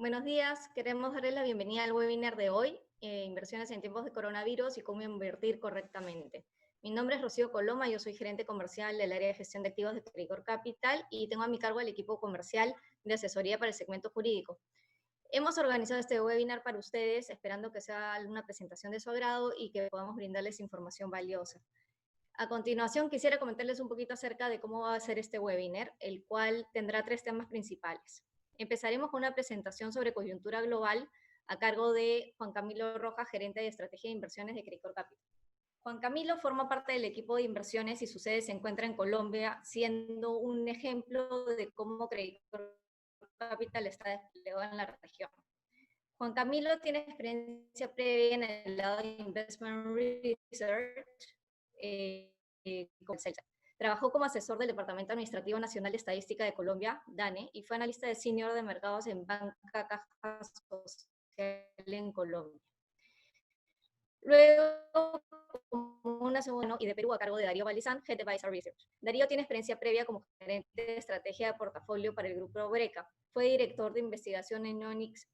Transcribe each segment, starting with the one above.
Buenos días, queremos darle la bienvenida al webinar de hoy, Inversiones en tiempos de coronavirus y cómo invertir correctamente. Mi nombre es Rocío Coloma, yo soy gerente comercial del área de gestión de activos de Credicorp Capital y tengo a mi cargo el equipo comercial de asesoría para el segmento jurídico. Hemos organizado este webinar para ustedes, esperando que sea una presentación de su agrado y que podamos brindarles información valiosa. A continuación, quisiera comentarles un poquito acerca de cómo va a ser este webinar, el cual tendrá 3 temas principales. Empezaremos con una presentación sobre coyuntura global a cargo de Juan Camilo Rojas, gerente de estrategia de inversiones de Credicorp Capital. Juan Camilo forma parte del equipo de inversiones y su sede se encuentra en Colombia, siendo un ejemplo de cómo Credicorp Capital está desplegado en la región. Juan Camilo tiene experiencia previa en el lado de Investment Research, trabajó como asesor del Departamento Administrativo Nacional de Estadística de Colombia, DANE, y fue analista de senior de mercados en Banca Caja Social en Colombia. Luego, como una segunda, y de Perú a cargo de Darío Balizán, Head Advisor Research. Darío tiene experiencia previa como gerente de estrategia de portafolio para el grupo Breca. Fue director de investigación en Onyx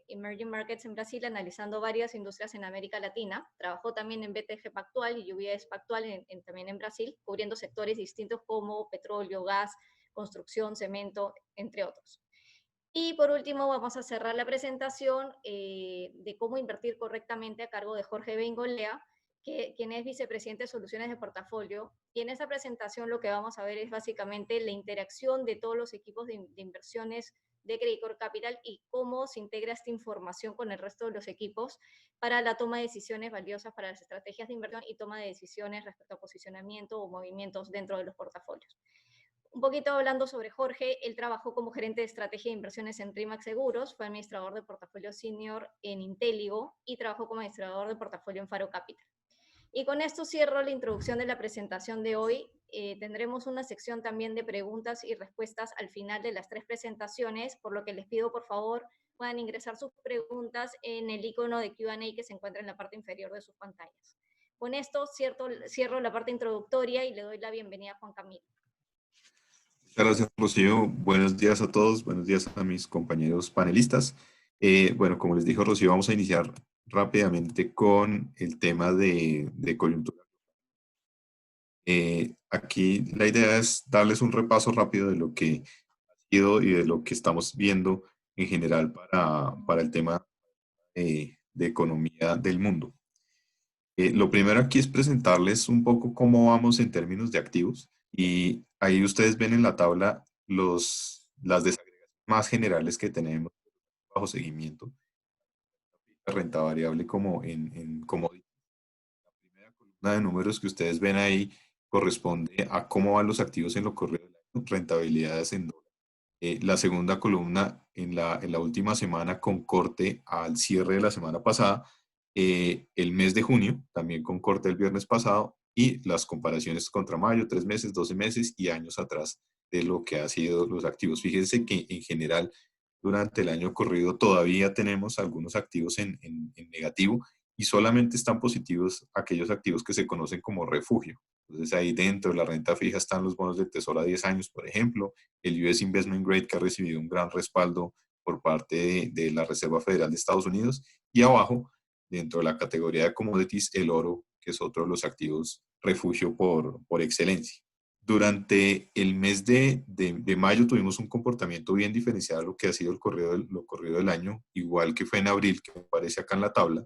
Emerging Markets en Brasil, analizando varias industrias en América Latina. Trabajó también en BTG Pactual y UBS Pactual también en Brasil, cubriendo sectores distintos como petróleo, gas, construcción, cemento, entre otros. Y por último, vamos a cerrar la presentación de cómo invertir correctamente a cargo de Jorge Bengolea, quien es vicepresidente de Soluciones de Portafolio. Y en esa presentación lo que vamos a ver es básicamente la interacción de todos los equipos de inversiones de Credicorp Capital y cómo se integra esta información con el resto de los equipos para la toma de decisiones valiosas para las estrategias de inversión y toma de decisiones respecto a posicionamiento o movimientos dentro de los portafolios. Un poquito hablando sobre Jorge, él trabajó como gerente de estrategia de inversiones en Rimax Seguros, fue administrador de portafolio senior en Intelligo y trabajó como administrador de portafolio en Faro Capital. Y con esto cierro la introducción de la presentación de hoy. Tendremos una sección también de preguntas y respuestas al final de las 3 presentaciones, por lo que les pido por favor puedan ingresar sus preguntas en el icono de Q&A que se encuentra en la parte inferior de sus pantallas. Con esto cierro la parte introductoria y le doy la bienvenida a Juan Camilo. Gracias, Rocío. Buenos días a todos. Buenos días a mis compañeros panelistas. Bueno, como les dijo Rocío, vamos a iniciar rápidamente con el tema de coyuntura. Aquí la idea es darles un repaso rápido de lo que ha sido y de lo que estamos viendo en general para el tema de economía del mundo. Lo primero aquí es presentarles un poco cómo vamos en términos de activos y ahí ustedes ven en la tabla las desagregaciones más generales que tenemos bajo seguimiento, la renta variable como en commodities. La primera columna de números que ustedes ven ahí corresponde a cómo van los activos en lo corrido del año, rentabilidades en dólares. La segunda columna en la última semana con corte al cierre de la semana pasada, el mes de junio, también con corte el viernes pasado, y las comparaciones contra mayo, 3 meses, 12 meses y años atrás de lo que ha sido los activos. Fíjense que en general durante el año corrido todavía tenemos algunos activos en negativo y solamente están positivos aquellos activos que se conocen como refugio. Entonces ahí dentro de la renta fija están los bonos del Tesoro a 10 años, por ejemplo, el US Investment Grade que ha recibido un gran respaldo por parte de la Reserva Federal de Estados Unidos, y abajo, dentro de la categoría de commodities, el oro, que es otro de los activos refugio por excelencia. Durante el mes de mayo tuvimos un comportamiento bien diferenciado a lo que ha sido lo corrido del año, igual que fue en abril, que aparece acá en la tabla,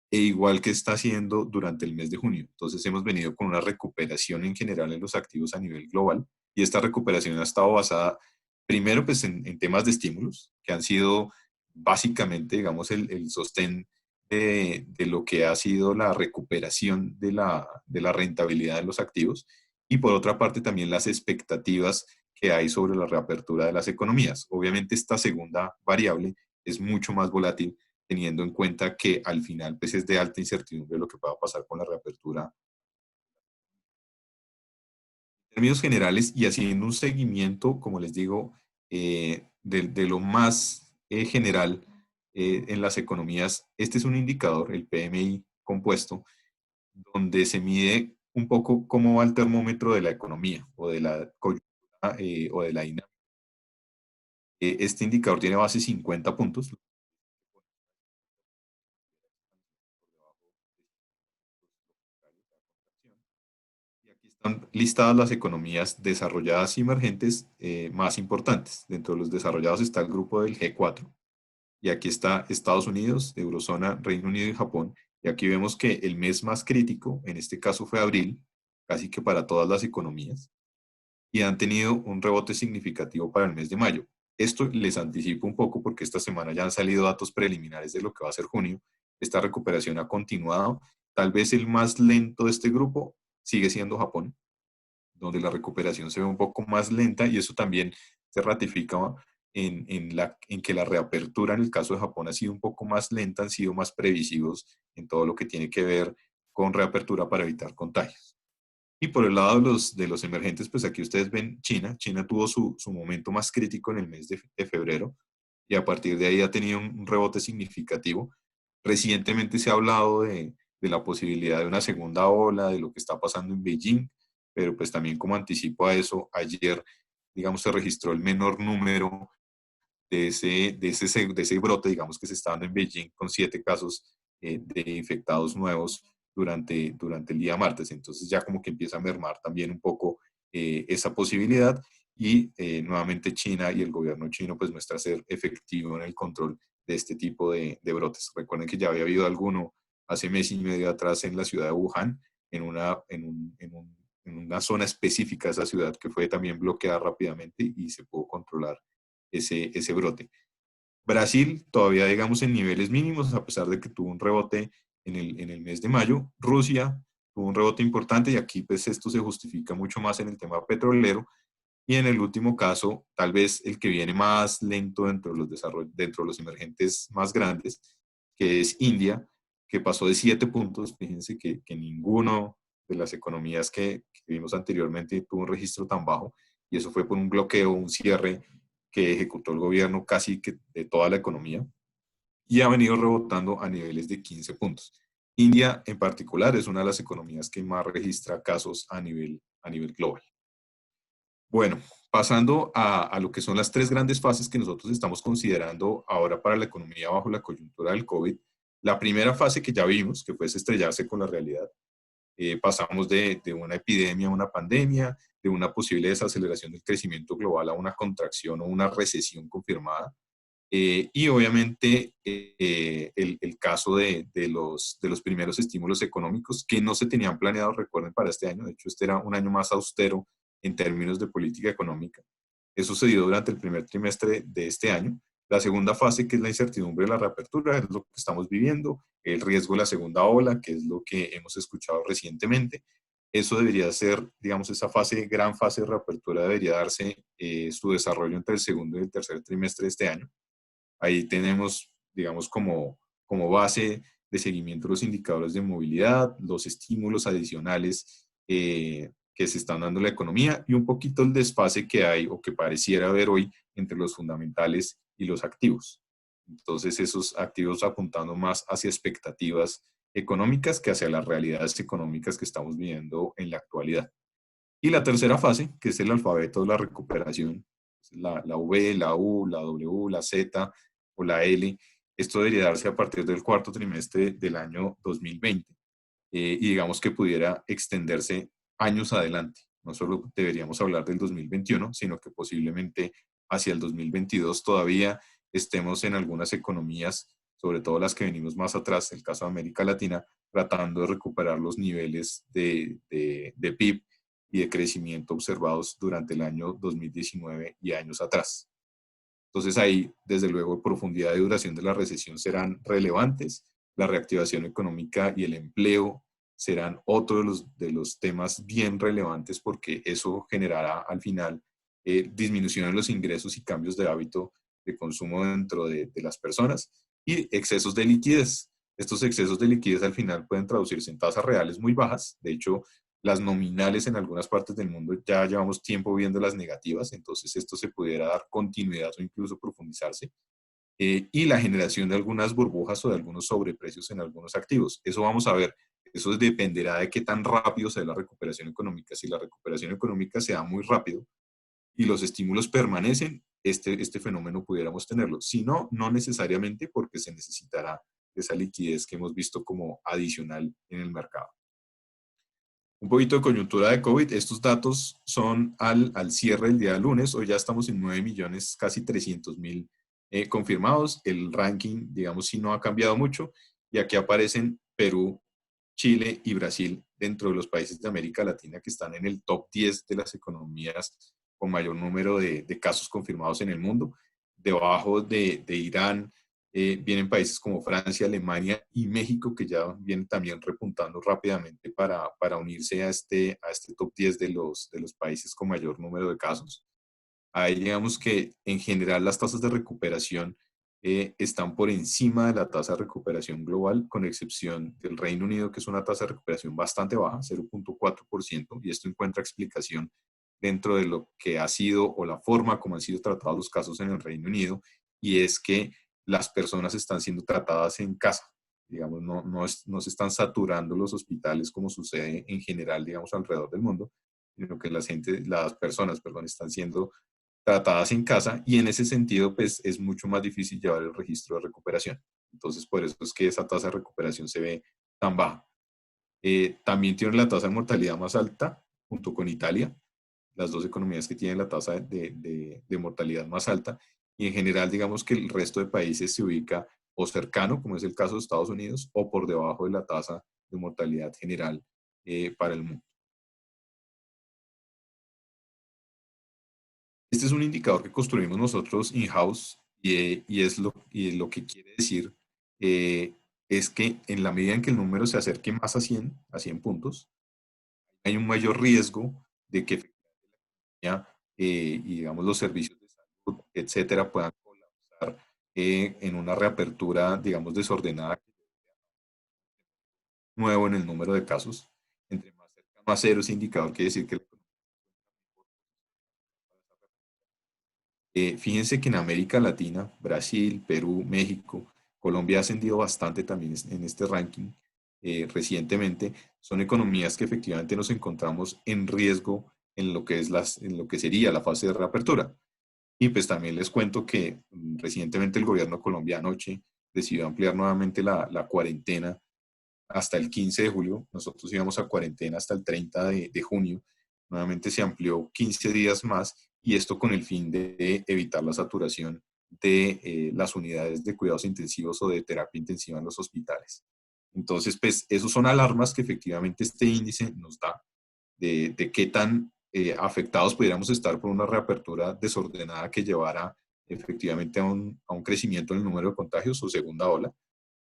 e igual que está haciendo durante el mes de junio. Entonces hemos venido con una recuperación en general en los activos a nivel global, y esta recuperación ha estado basada primero pues en temas de estímulos, que han sido básicamente, digamos, el sostén de lo que ha sido la recuperación de la rentabilidad de los activos, y por otra parte también las expectativas que hay sobre la reapertura de las economías. Obviamente esta segunda variable es mucho más volátil, teniendo en cuenta que al final pues es de alta incertidumbre lo que pueda pasar con la reapertura. En términos generales y haciendo un seguimiento, como les digo, de lo más general en las economías, este es un indicador, el PMI compuesto, donde se mide un poco cómo va el termómetro de la economía o de la coyuntura o de la dinámica. Este indicador tiene base 50 puntos. Y aquí están listadas las economías desarrolladas y emergentes más importantes. Dentro de los desarrollados está el grupo del G4. Y aquí está Estados Unidos, Eurozona, Reino Unido y Japón. Y aquí vemos que el mes más crítico, en este caso fue abril, casi que para todas las economías, y han tenido un rebote significativo para el mes de mayo. Esto les anticipo un poco porque esta semana ya han salido datos preliminares de lo que va a ser junio. Esta recuperación ha continuado. Tal vez el más lento de este grupo sigue siendo Japón, donde la recuperación se ve un poco más lenta y eso también se ratifica en que la reapertura en el caso de Japón ha sido un poco más lenta, han sido más previsivos en todo lo que tiene que ver con reapertura para evitar contagios. Y por el lado de los emergentes, pues aquí ustedes ven China. China tuvo su momento más crítico en el mes de febrero y a partir de ahí ha tenido un rebote significativo. Recientemente se ha hablado de la posibilidad de una segunda ola, de lo que está pasando en Beijing, pero pues también como anticipo a eso, ayer, digamos, se registró el menor número de ese brote, digamos, que se está dando en Beijing con 7 casos de infectados nuevos durante el día martes. Entonces ya como que empieza a mermar también un poco esa posibilidad y nuevamente China y el gobierno chino pues muestra ser efectivo en el control de este tipo de brotes. Recuerden que ya había habido alguno hace mes y medio atrás en la ciudad de Wuhan, en una zona específica de esa ciudad que fue también bloqueada rápidamente y se pudo controlar ese brote. Brasil todavía, digamos, en niveles mínimos, a pesar de que tuvo un rebote en el mes de mayo. Rusia tuvo un rebote importante y aquí pues esto se justifica mucho más en el tema petrolero. Y en el último caso, tal vez el que viene más lento dentro de los emergentes más grandes, que es India, que pasó de 7 puntos. Fíjense que ninguno de las economías que vimos anteriormente tuvo un registro tan bajo y eso fue por un bloqueo, un cierre que ejecutó el gobierno casi que de toda la economía y ha venido rebotando a niveles de 15 puntos. India en particular es una de las economías que más registra casos a nivel global. Bueno, pasando a lo que son las 3 grandes fases que nosotros estamos considerando ahora para la economía bajo la coyuntura del COVID. La primera fase que ya vimos, que fue estrellarse con la realidad. Pasamos de una epidemia a una pandemia, de una posible desaceleración del crecimiento global a una contracción o una recesión confirmada. Y obviamente el caso de los primeros estímulos económicos que no se tenían planeado, recuerden, para este año. De hecho, este era un año más austero en términos de política económica. Eso se dio durante el primer trimestre de este año. La segunda fase, que es la incertidumbre de la reapertura, es lo que estamos viviendo. El riesgo de la segunda ola, que es lo que hemos escuchado recientemente. Eso debería ser, digamos, esa fase, gran fase de reapertura debería darse su desarrollo entre el segundo y el tercer trimestre de este año. Ahí tenemos, digamos, como base de seguimiento los indicadores de movilidad, los estímulos adicionales que se están dando en la economía y un poquito el desfase que hay o que pareciera haber hoy entre los fundamentales y los activos. Entonces, esos activos apuntando más hacia expectativas económicas que hacia las realidades económicas que estamos viviendo en la actualidad. Y la tercera fase, que es el alfabeto de la recuperación, la V, la U, la W, la Z o la L, esto debería darse a partir del cuarto trimestre del año 2020 y digamos que pudiera extenderse años adelante. No solo deberíamos hablar del 2021, sino que posiblemente hacia el 2022 todavía estemos en algunas economías, sobre todo las que venimos más atrás, el caso de América Latina, tratando de recuperar los niveles de PIB y de crecimiento observados durante el año 2019 y años atrás. Entonces ahí, desde luego, profundidad y duración de la recesión serán relevantes, la reactivación económica y el empleo serán otro de los temas bien relevantes porque eso generará al final disminución en los ingresos y cambios de hábito de consumo dentro de las personas y excesos de liquidez. Estos excesos de liquidez al final pueden traducirse en tasas reales muy bajas. De hecho, las nominales en algunas partes del mundo ya llevamos tiempo viendo las negativas, entonces esto se pudiera dar continuidad o incluso profundizarse. Y la generación de algunas burbujas o de algunos sobreprecios en algunos activos. Eso vamos a ver. Eso dependerá de qué tan rápido sea la recuperación económica. Si la recuperación económica se da muy rápido y los estímulos permanecen, este fenómeno pudiéramos tenerlo. Si no, no necesariamente, porque se necesitará esa liquidez que hemos visto como adicional en el mercado. Un poquito de coyuntura de COVID. Estos datos son al cierre del día lunes. Hoy ya estamos en 9 millones, casi 300.000 confirmados. El ranking, digamos, sí no ha cambiado mucho. Y aquí aparecen Perú, Chile y Brasil dentro de los países de América Latina que están en el top 10 de las economías con mayor número de casos confirmados en el mundo. Debajo de Irán, vienen países como Francia, Alemania y México, que ya vienen también repuntando rápidamente para unirse a este top 10 de los países con mayor número de casos. Ahí digamos que en general las tasas de recuperación están por encima de la tasa de recuperación global, con excepción del Reino Unido, que es una tasa de recuperación bastante baja, 0.4%, y esto encuentra explicación dentro de lo que ha sido o la forma como han sido tratados los casos en el Reino Unido, y es que las personas están siendo tratadas en casa. Digamos, no se están saturando los hospitales como sucede en general, digamos, alrededor del mundo, sino que las personas, perdón, están siendo tratadas en casa, y en ese sentido, pues es mucho más difícil llevar el registro de recuperación. Entonces, por eso es que esa tasa de recuperación se ve tan baja. También tiene la tasa de mortalidad más alta, junto con Italia, las dos economías que tienen la tasa de mortalidad más alta, y en general, digamos que el resto de países se ubica o cercano, como es el caso de Estados Unidos, o por debajo de la tasa de mortalidad general para el mundo. Este es un indicador que construimos nosotros in-house, y lo que quiere decir eh, es que en la medida en que el número se acerque más a 100 puntos, hay un mayor riesgo de que efectivamente, y digamos los servicios de salud, etcétera, puedan colapsar en una reapertura, digamos, desordenada, nuevo en el número de casos. Entre más cercano a cero ese indicador, quiere decir que la economía. Fíjense que en América Latina, Brasil, Perú, México, Colombia ha ascendido bastante también en este ranking recientemente. Son economías que efectivamente nos encontramos en riesgo en lo que sería la fase de reapertura. Y pues también les cuento que recientemente el gobierno colombiano anoche decidió ampliar nuevamente la cuarentena hasta el 15 de julio. Nosotros íbamos a cuarentena hasta el 30 de junio. Nuevamente se amplió 15 días más, y esto con el fin de evitar la saturación de las unidades de cuidados intensivos o de terapia intensiva en los hospitales. Entonces, pues, esos son alarmas que efectivamente este índice nos da de qué tan afectados pudiéramos estar por una reapertura desordenada que llevara efectivamente a un crecimiento en el número de contagios o segunda ola.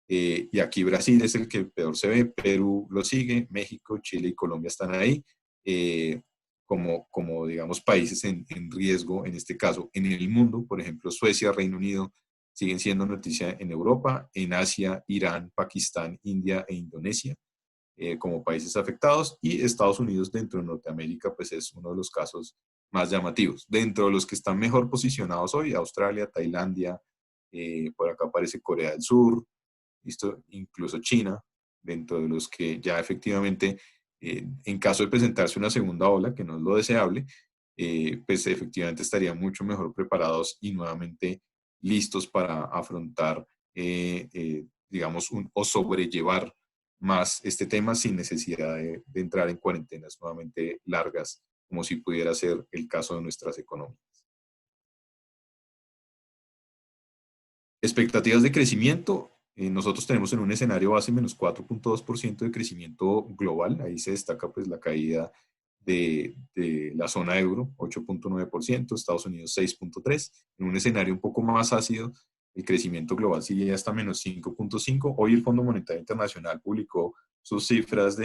Y aquí Brasil es el que peor se ve, Perú lo sigue, México, Chile y Colombia están ahí eh, como, digamos, países en riesgo en este caso. En el mundo, por ejemplo, Suecia, Reino Unido siguen siendo noticia en Europa, en Asia, Irán, Pakistán, India e Indonesia como países afectados, y Estados Unidos dentro de Norteamérica pues es uno de los casos más llamativos. Dentro de los que están mejor posicionados hoy, Australia, Tailandia, por acá aparece Corea del Sur, ¿listo? Incluso China, dentro de los que ya efectivamente, en caso de presentarse una segunda ola, que no es lo deseable, pues efectivamente estarían mucho mejor preparados y nuevamente listos para afrontar, digamos, o sobrellevar más este tema sin necesidad de entrar en cuarentenas nuevamente largas, como si pudiera ser el caso de nuestras economías. Expectativas de crecimiento. Nosotros tenemos en un escenario base menos 4.2% de crecimiento global. Ahí se destaca pues la caída de la zona euro, 8.9%, Estados Unidos 6.3%. En un escenario un poco más ácido, el crecimiento global sigue ya hasta menos 5.5%. Hoy el Fondo Monetario Internacional publicó sus cifras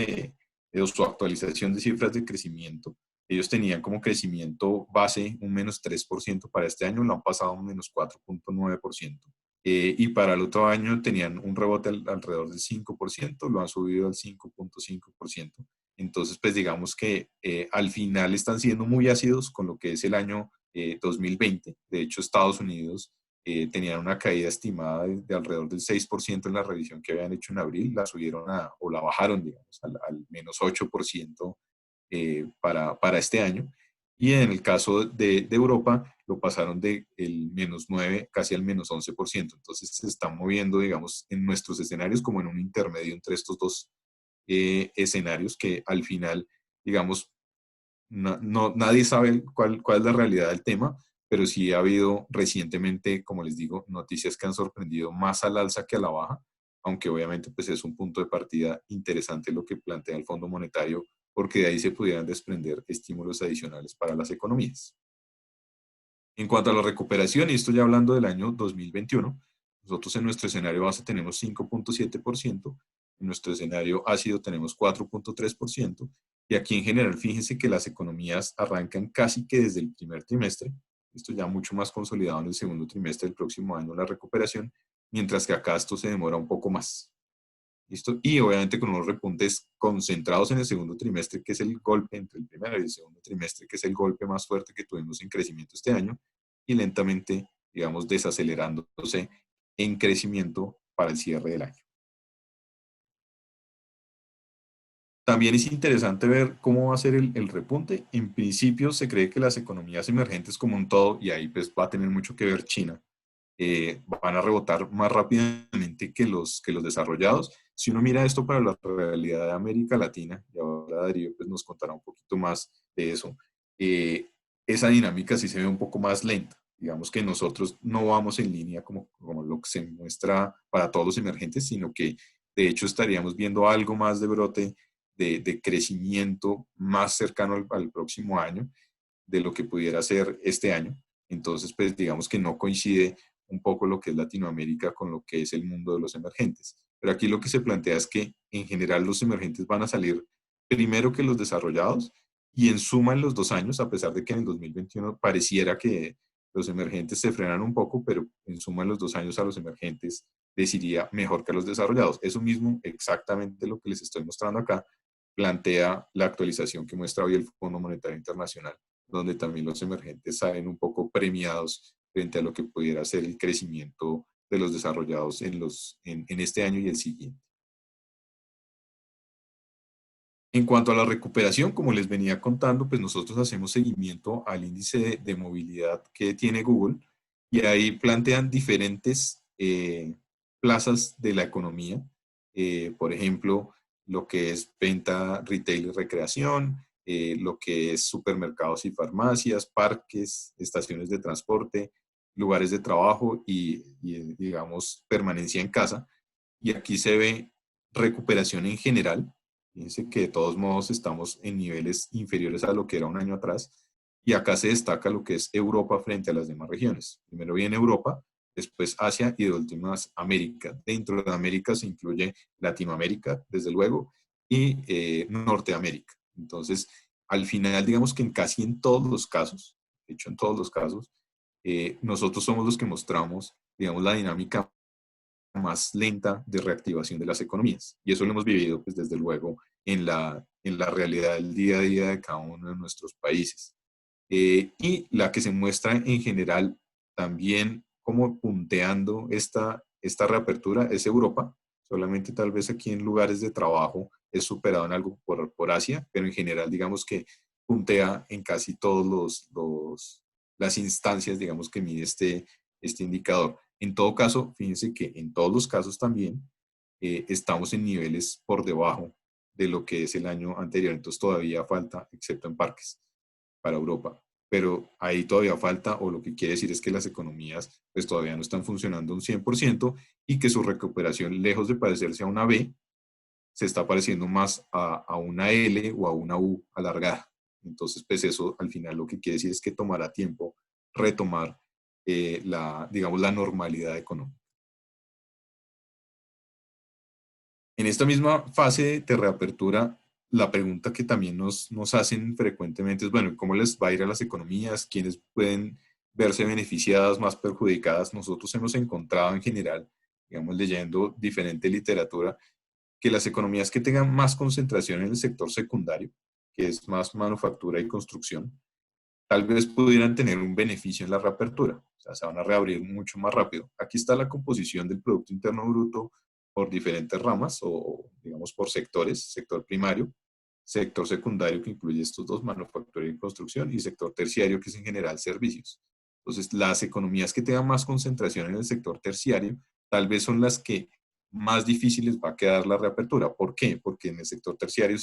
o su actualización de cifras de crecimiento. Ellos tenían como crecimiento base un menos 3% para este año, lo han pasado a un menos 4.9%. Y para el otro año tenían un rebote alrededor del 5%, lo han subido al 5.5%. Entonces, pues digamos que al final están siendo muy ácidos con lo que es el año 2020. De hecho, Estados Unidos tenían una caída estimada de alrededor del 6% en la revisión que habían hecho en abril, la subieron o la bajaron, digamos, al menos 8% para este año. Y en el caso de Europa, lo pasaron del -9 casi al -11%. Entonces se están moviendo, digamos, en nuestros escenarios como en un intermedio entre estos dos escenarios que al final, digamos, nadie sabe cuál es la realidad del tema, pero sí ha habido recientemente, como les digo, noticias que han sorprendido más al alza que a la baja, aunque obviamente pues es un punto de partida interesante lo que plantea el Fondo Monetario, porque de ahí se pudieran desprender estímulos adicionales para las economías. En cuanto a la recuperación, y esto ya hablando del año 2021, nosotros en nuestro escenario base tenemos 5,7%, en nuestro escenario ácido tenemos 4,3%, y aquí en general fíjense que las economías arrancan casi que desde el primer trimestre, esto ya mucho más consolidado en el segundo trimestre del próximo año la recuperación, mientras que acá esto se demora un poco más. ¿Listo? Y obviamente con unos repuntes concentrados en el segundo trimestre, que es el golpe entre el primero y el segundo trimestre, que es el golpe más fuerte que tuvimos en crecimiento este año, y lentamente, digamos, desacelerándose en crecimiento para el cierre del año. También es interesante ver cómo va a ser el repunte. En principio se cree que las economías emergentes como un todo, y ahí pues va a tener mucho que ver China, van a rebotar más rápidamente que los desarrollados. Si uno mira esto para la realidad de América Latina, y ahora Darío pues, nos contará un poquito más de eso, esa dinámica sí se ve un poco más lenta. Digamos que nosotros no vamos en línea como lo que se muestra para todos los emergentes, sino que de hecho estaríamos viendo algo más de brote de crecimiento más cercano al próximo año de lo que pudiera ser este año. Entonces, pues digamos que no coincide un poco lo que es Latinoamérica con lo que es el mundo de los emergentes. Pero aquí lo que se plantea es que en general los emergentes van a salir primero que los desarrollados y en suma en los 2 años, a pesar de que en el 2021 pareciera que los emergentes se frenan un poco, pero en suma en los 2 años a los emergentes les iría mejor que a los desarrollados. Eso mismo, exactamente lo que les estoy mostrando acá, plantea la actualización que muestra hoy el Fondo Monetario Internacional, donde también los emergentes salen un poco premiados frente a lo que pudiera ser el crecimiento de los desarrollados en este año y el siguiente. En cuanto a la recuperación, como les venía contando, pues nosotros hacemos seguimiento al índice de movilidad que tiene Google y ahí plantean diferentes plazas de la economía. Por ejemplo, lo que es venta, retail y recreación, lo que es supermercados y farmacias, parques, estaciones de transporte, lugares de trabajo digamos, permanencia en casa. Y aquí se ve recuperación en general. Fíjense que de todos modos estamos en niveles inferiores a lo que era un año atrás. Y acá se destaca lo que es Europa frente a las demás regiones. Primero viene Europa, después Asia y de últimas América. Dentro de América se incluye Latinoamérica, desde luego, y Norteamérica. Entonces, al final, digamos que en casi en todos los casos, de hecho en todos los casos, nosotros somos los que mostramos, digamos, la dinámica más lenta de reactivación de las economías. Y eso lo hemos vivido, pues, desde luego, en la realidad del día a día de cada uno de nuestros países. Y la que se muestra en general también como punteando esta reapertura es Europa. Solamente tal vez aquí en lugares de trabajo es superado en algo por Asia, pero en general digamos que puntea en casi todos las instancias, digamos, que mide este indicador. En todo caso, fíjense que en todos los casos también estamos en niveles por debajo de lo que es el año anterior. Entonces todavía falta, excepto en parques, para Europa. Pero ahí todavía falta, o lo que quiere decir es que las economías pues todavía no están funcionando un 100% y que su recuperación, lejos de parecerse a una V, se está pareciendo más a una L o a una U alargada. Entonces, pues eso al final lo que quiere decir es que tomará tiempo retomar digamos, la normalidad económica. En esta misma fase de reapertura, la pregunta que también nos hacen frecuentemente es, bueno, ¿cómo les va a ir a las economías? ¿Quiénes pueden verse beneficiadas, más perjudicadas? Nosotros hemos encontrado en general, digamos, leyendo diferente literatura, que las economías que tengan más concentración en el sector secundario, que es más manufactura y construcción, tal vez pudieran tener un beneficio en la reapertura, o sea, se van a reabrir mucho más rápido. Aquí está la composición del Producto Interno Bruto por diferentes ramas o, digamos, por sectores, sector primario, sector secundario que incluye estos dos, manufactura y construcción, y sector terciario que es en general servicios. Entonces, las economías que tengan más concentración en el sector terciario tal vez son las que más difíciles va a quedar la reapertura. ¿Por qué? Porque en el sector terciario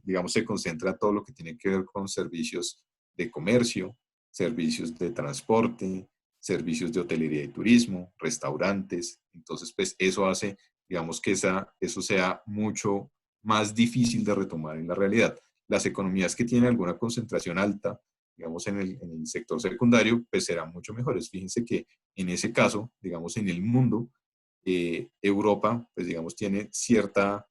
digamos, se concentra todo lo que tiene que ver con servicios de comercio, servicios de transporte, servicios de hotelería y turismo, restaurantes. Entonces, pues eso hace, digamos, que eso sea mucho más difícil de retomar en la realidad. Las economías que tienen alguna concentración alta, digamos, en el sector secundario, pues serán mucho mejores. Fíjense que en ese caso, digamos, en el mundo, Europa, pues digamos, tiene cierta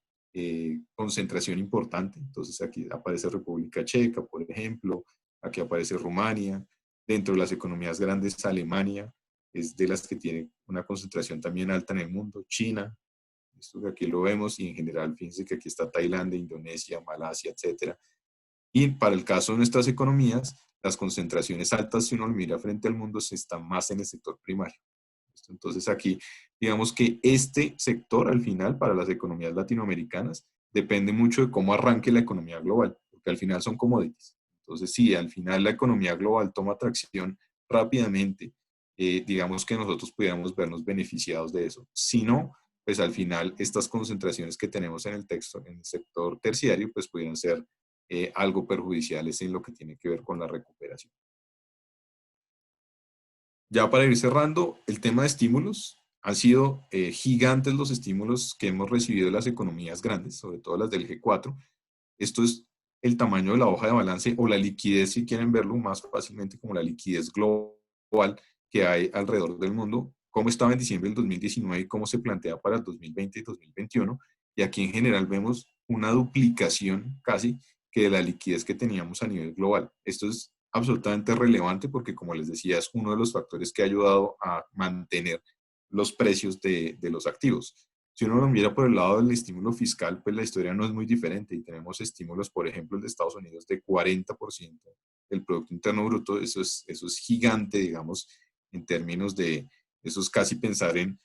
concentración importante. Entonces aquí aparece República Checa, por ejemplo, aquí aparece Rumania. Dentro de las economías grandes, Alemania es de las que tiene una concentración también alta en el mundo. China, esto que aquí lo vemos, y en general, fíjense que aquí está Tailandia, Indonesia, Malasia, etcétera. Y para el caso de nuestras economías, las concentraciones altas, si uno lo mira frente al mundo, se están más en el sector primario. Entonces aquí, digamos que este sector al final para las economías latinoamericanas depende mucho de cómo arranque la economía global, porque al final son commodities. Entonces, si al final la economía global toma tracción rápidamente, digamos que nosotros pudiéramos vernos beneficiados de eso. Si no, pues al final estas concentraciones que tenemos en el texto, en el sector terciario, pues pudieran ser algo perjudiciales en lo que tiene que ver con la recuperación. Ya para ir cerrando, el tema de estímulos. Han sido gigantes los estímulos que hemos recibido de las economías grandes, sobre todo las del G4. Esto es el tamaño de la hoja de balance o la liquidez, si quieren verlo más fácilmente, como la liquidez global que hay alrededor del mundo, cómo estaba en diciembre del 2019 y cómo se plantea para el 2020 y 2021. Y aquí en general vemos una duplicación casi que de la liquidez que teníamos a nivel global. Esto es absolutamente relevante porque, como les decía, es uno de los factores que ha ayudado a mantener los precios de los activos. Si uno lo mira por el lado del estímulo fiscal, pues la historia no es muy diferente y tenemos estímulos, por ejemplo, el de Estados Unidos de 40% del Producto Interno Bruto. Eso es gigante, digamos, en términos de, eso es casi pensar en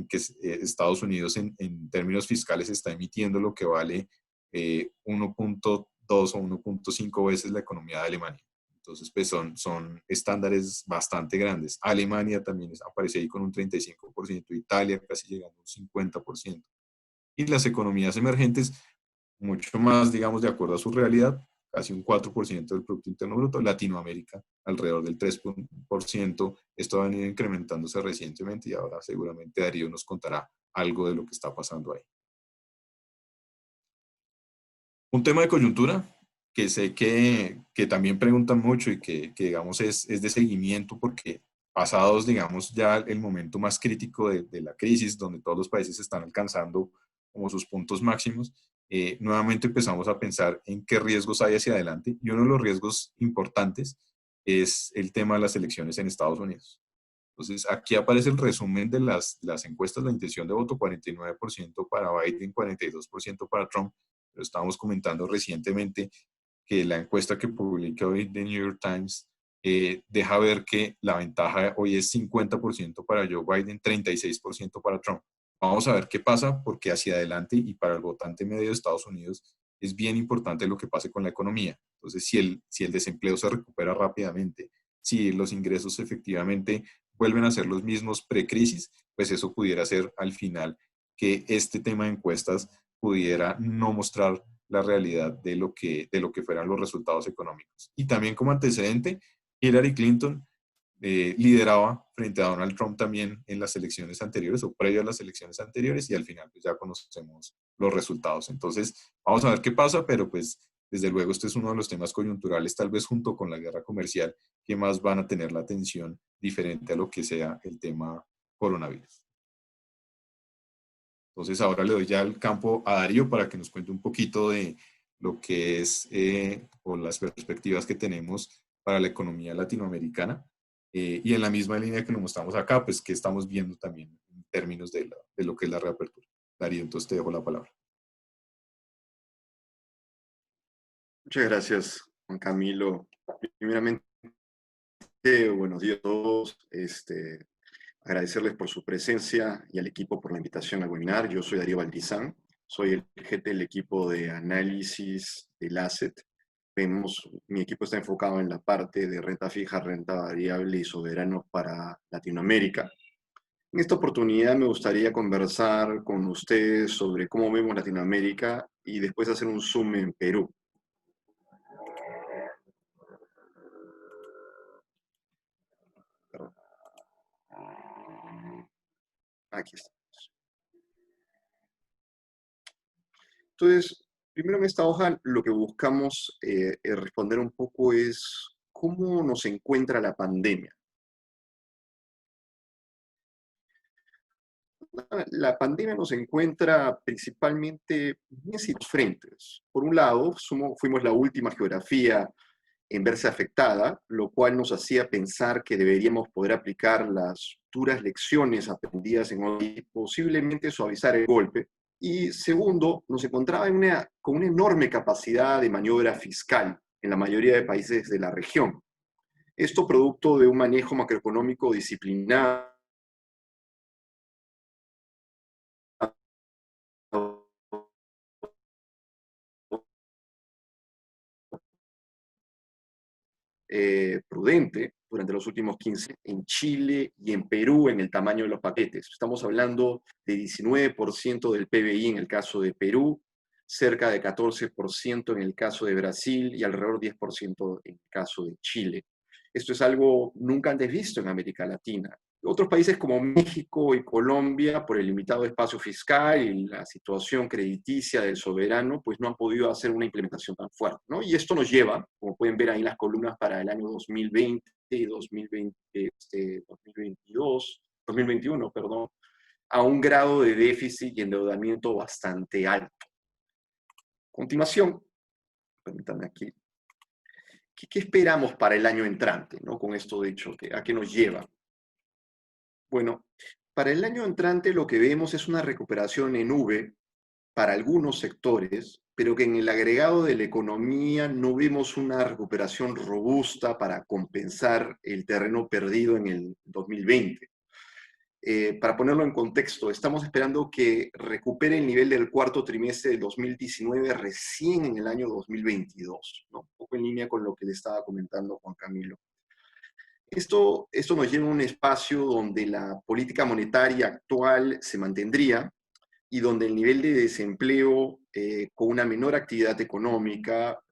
que Estados Unidos en términos fiscales está emitiendo lo que vale 1.2 o 1.5 veces la economía de Alemania. Entonces, pues son estándares bastante grandes. Alemania también aparece ahí con un 35%, Italia casi llegando a un 50%. Y las economías emergentes, mucho más, digamos, de acuerdo a su realidad, casi un 4% del Producto Interno Bruto. Latinoamérica, alrededor del 3%. Esto ha venido incrementándose recientemente y ahora seguramente Darío nos contará algo de lo que está pasando ahí. Un tema de coyuntura que sé que también preguntan mucho y que digamos, es de seguimiento porque pasados, digamos, ya el momento más crítico de la crisis, donde todos los países están alcanzando como sus puntos máximos, nuevamente empezamos a pensar en qué riesgos hay hacia adelante. Y uno de los riesgos importantes es el tema de las elecciones en Estados Unidos. Entonces, aquí aparece el resumen de las encuestas, la intención de voto, 49% para Biden, 42% para Trump. Pero estábamos comentando recientemente que la encuesta que publica hoy The New York Times deja ver que la ventaja hoy es 50% para Joe Biden, 36% para Trump. Vamos a ver qué pasa, porque hacia adelante y para el votante medio de Estados Unidos es bien importante lo que pase con la economía. Entonces, si el desempleo se recupera rápidamente, si los ingresos efectivamente vuelven a ser los mismos pre-crisis, pues eso pudiera ser al final que este tema de encuestas pudiera no mostrar la realidad de lo que fueran los resultados económicos. Y también como antecedente, Hillary Clinton lideraba frente a Donald Trump también en las elecciones anteriores o previo a las elecciones anteriores y al final pues ya conocemos los resultados. Entonces, vamos a ver qué pasa, pero pues desde luego este es uno de los temas coyunturales, tal vez junto con la guerra comercial, que más van a tener la atención diferente a lo que sea el tema coronavirus. Entonces ahora le doy ya el campo a Darío para que nos cuente un poquito de lo que es o las perspectivas que tenemos para la economía latinoamericana y en la misma línea que lo mostramos acá, pues que estamos viendo también en términos de lo que es la reapertura. Darío, entonces te dejo la palabra. Muchas gracias, Juan Camilo. Primeramente, buenos días a todos. Agradecerles por su presencia y al equipo por la invitación al webinar. Yo soy Darío Valdizán, soy el jefe del equipo de análisis del asset. Mi equipo está enfocado en la parte de renta fija, renta variable y soberanos para Latinoamérica. En esta oportunidad me gustaría conversar con ustedes sobre cómo vemos Latinoamérica y después hacer un zoom en Perú. Aquí está. Entonces, primero en esta hoja lo que buscamos responder un poco es cómo nos encuentra la pandemia. La pandemia nos encuentra principalmente en ciertos frentes. Por un lado, fuimos la última geografía en verse afectada, lo cual nos hacía pensar que deberíamos poder aplicar las duras lecciones aprendidas en hoy y posiblemente suavizar el golpe. Y segundo, nos encontraba con una enorme capacidad de maniobra fiscal en la mayoría de países de la región. Esto producto de un manejo macroeconómico disciplinado, prudente durante los últimos 15 en Chile y en Perú en el tamaño de los paquetes. Estamos hablando de 19% del PBI en el caso de Perú, cerca de 14% en el caso de Brasil y alrededor de 10% en el caso de Chile. Esto es algo nunca antes visto en América Latina. Otros países como México y Colombia, por el limitado espacio fiscal y la situación crediticia del soberano, pues no han podido hacer una implementación tan fuerte, ¿no? Y esto nos lleva, como pueden ver ahí en las columnas para el año 2020, 2021, perdón, a un grado de déficit y endeudamiento bastante alto. A continuación, permítanme aquí, ¿qué esperamos para el año entrante, ¿no? Con esto dicho, ¿a qué nos lleva? Bueno, para el año entrante lo que vemos es una recuperación en V para algunos sectores, pero que en el agregado de la economía no vemos una recuperación robusta para compensar el terreno perdido en el 2020. Para ponerlo en contexto, estamos esperando que recupere el nivel del cuarto trimestre del 2019 recién en el año 2022, ¿no? Un poco en línea con lo que le estaba comentando Juan Camilo. Esto nos lleva a un espacio donde la política monetaria actual se mantendría y donde el nivel de desempleo con una menor actividad económica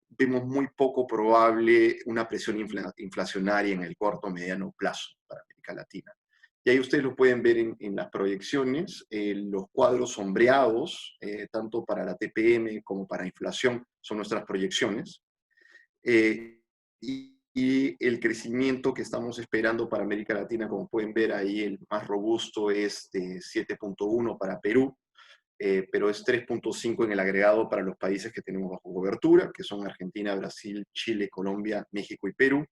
vemos muy poco probable una presión inflacionaria en el corto o mediano plazo para América Latina. Y ahí ustedes lo pueden ver en las proyecciones, los cuadros sombreados, tanto para la TPM como para inflación, son nuestras proyecciones. Y el crecimiento que estamos esperando para América Latina, como pueden ver ahí, el más robusto es de 7.1 para Perú, pero es 3.5 en el agregado para los países que tenemos bajo cobertura, que son Argentina, Brasil, Chile, Colombia, México y Perú,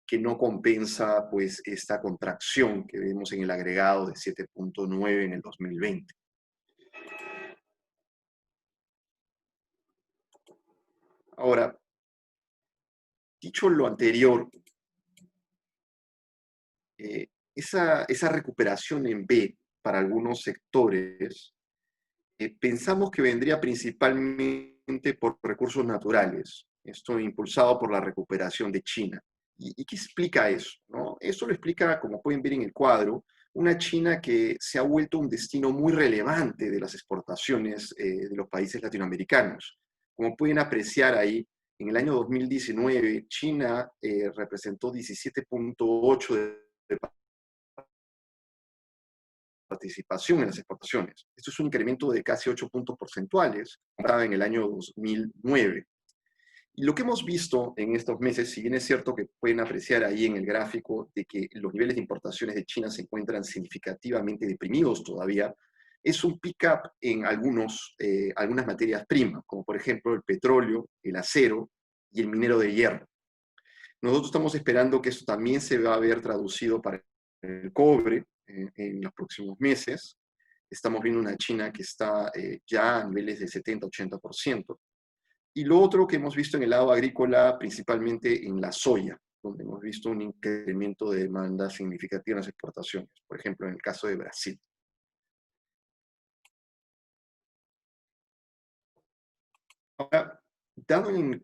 que no compensa pues esta contracción que vemos en el agregado de 7.9 en el 2020. Ahora, dicho lo anterior, esa recuperación en B para algunos sectores, pensamos que vendría principalmente por recursos naturales, esto impulsado por la recuperación de China. ¿Y qué explica eso? ¿No? Eso lo explica, como pueden ver en el cuadro, una China que se ha vuelto un destino muy relevante de las exportaciones de los países latinoamericanos. Como pueden apreciar ahí, en el año 2019, China representó 17.8 de participación en las exportaciones. Esto es un incremento de casi 8 puntos porcentuales comparado en el año 2009. Y lo que hemos visto en estos meses, si bien es cierto que pueden apreciar ahí en el gráfico de que los niveles de importaciones de China se encuentran significativamente deprimidos todavía, es un pick-up en algunas materias primas, como por ejemplo el petróleo, el acero y el minero de hierro. Nosotros estamos esperando que eso también se va a ver traducido para el cobre en los próximos meses. Estamos viendo una China que está ya a niveles de 70-80%. Y lo otro que hemos visto en el lado agrícola, principalmente en la soya, donde hemos visto un incremento de demanda significativa en las exportaciones, por ejemplo, en el caso de Brasil. Ahora, dado en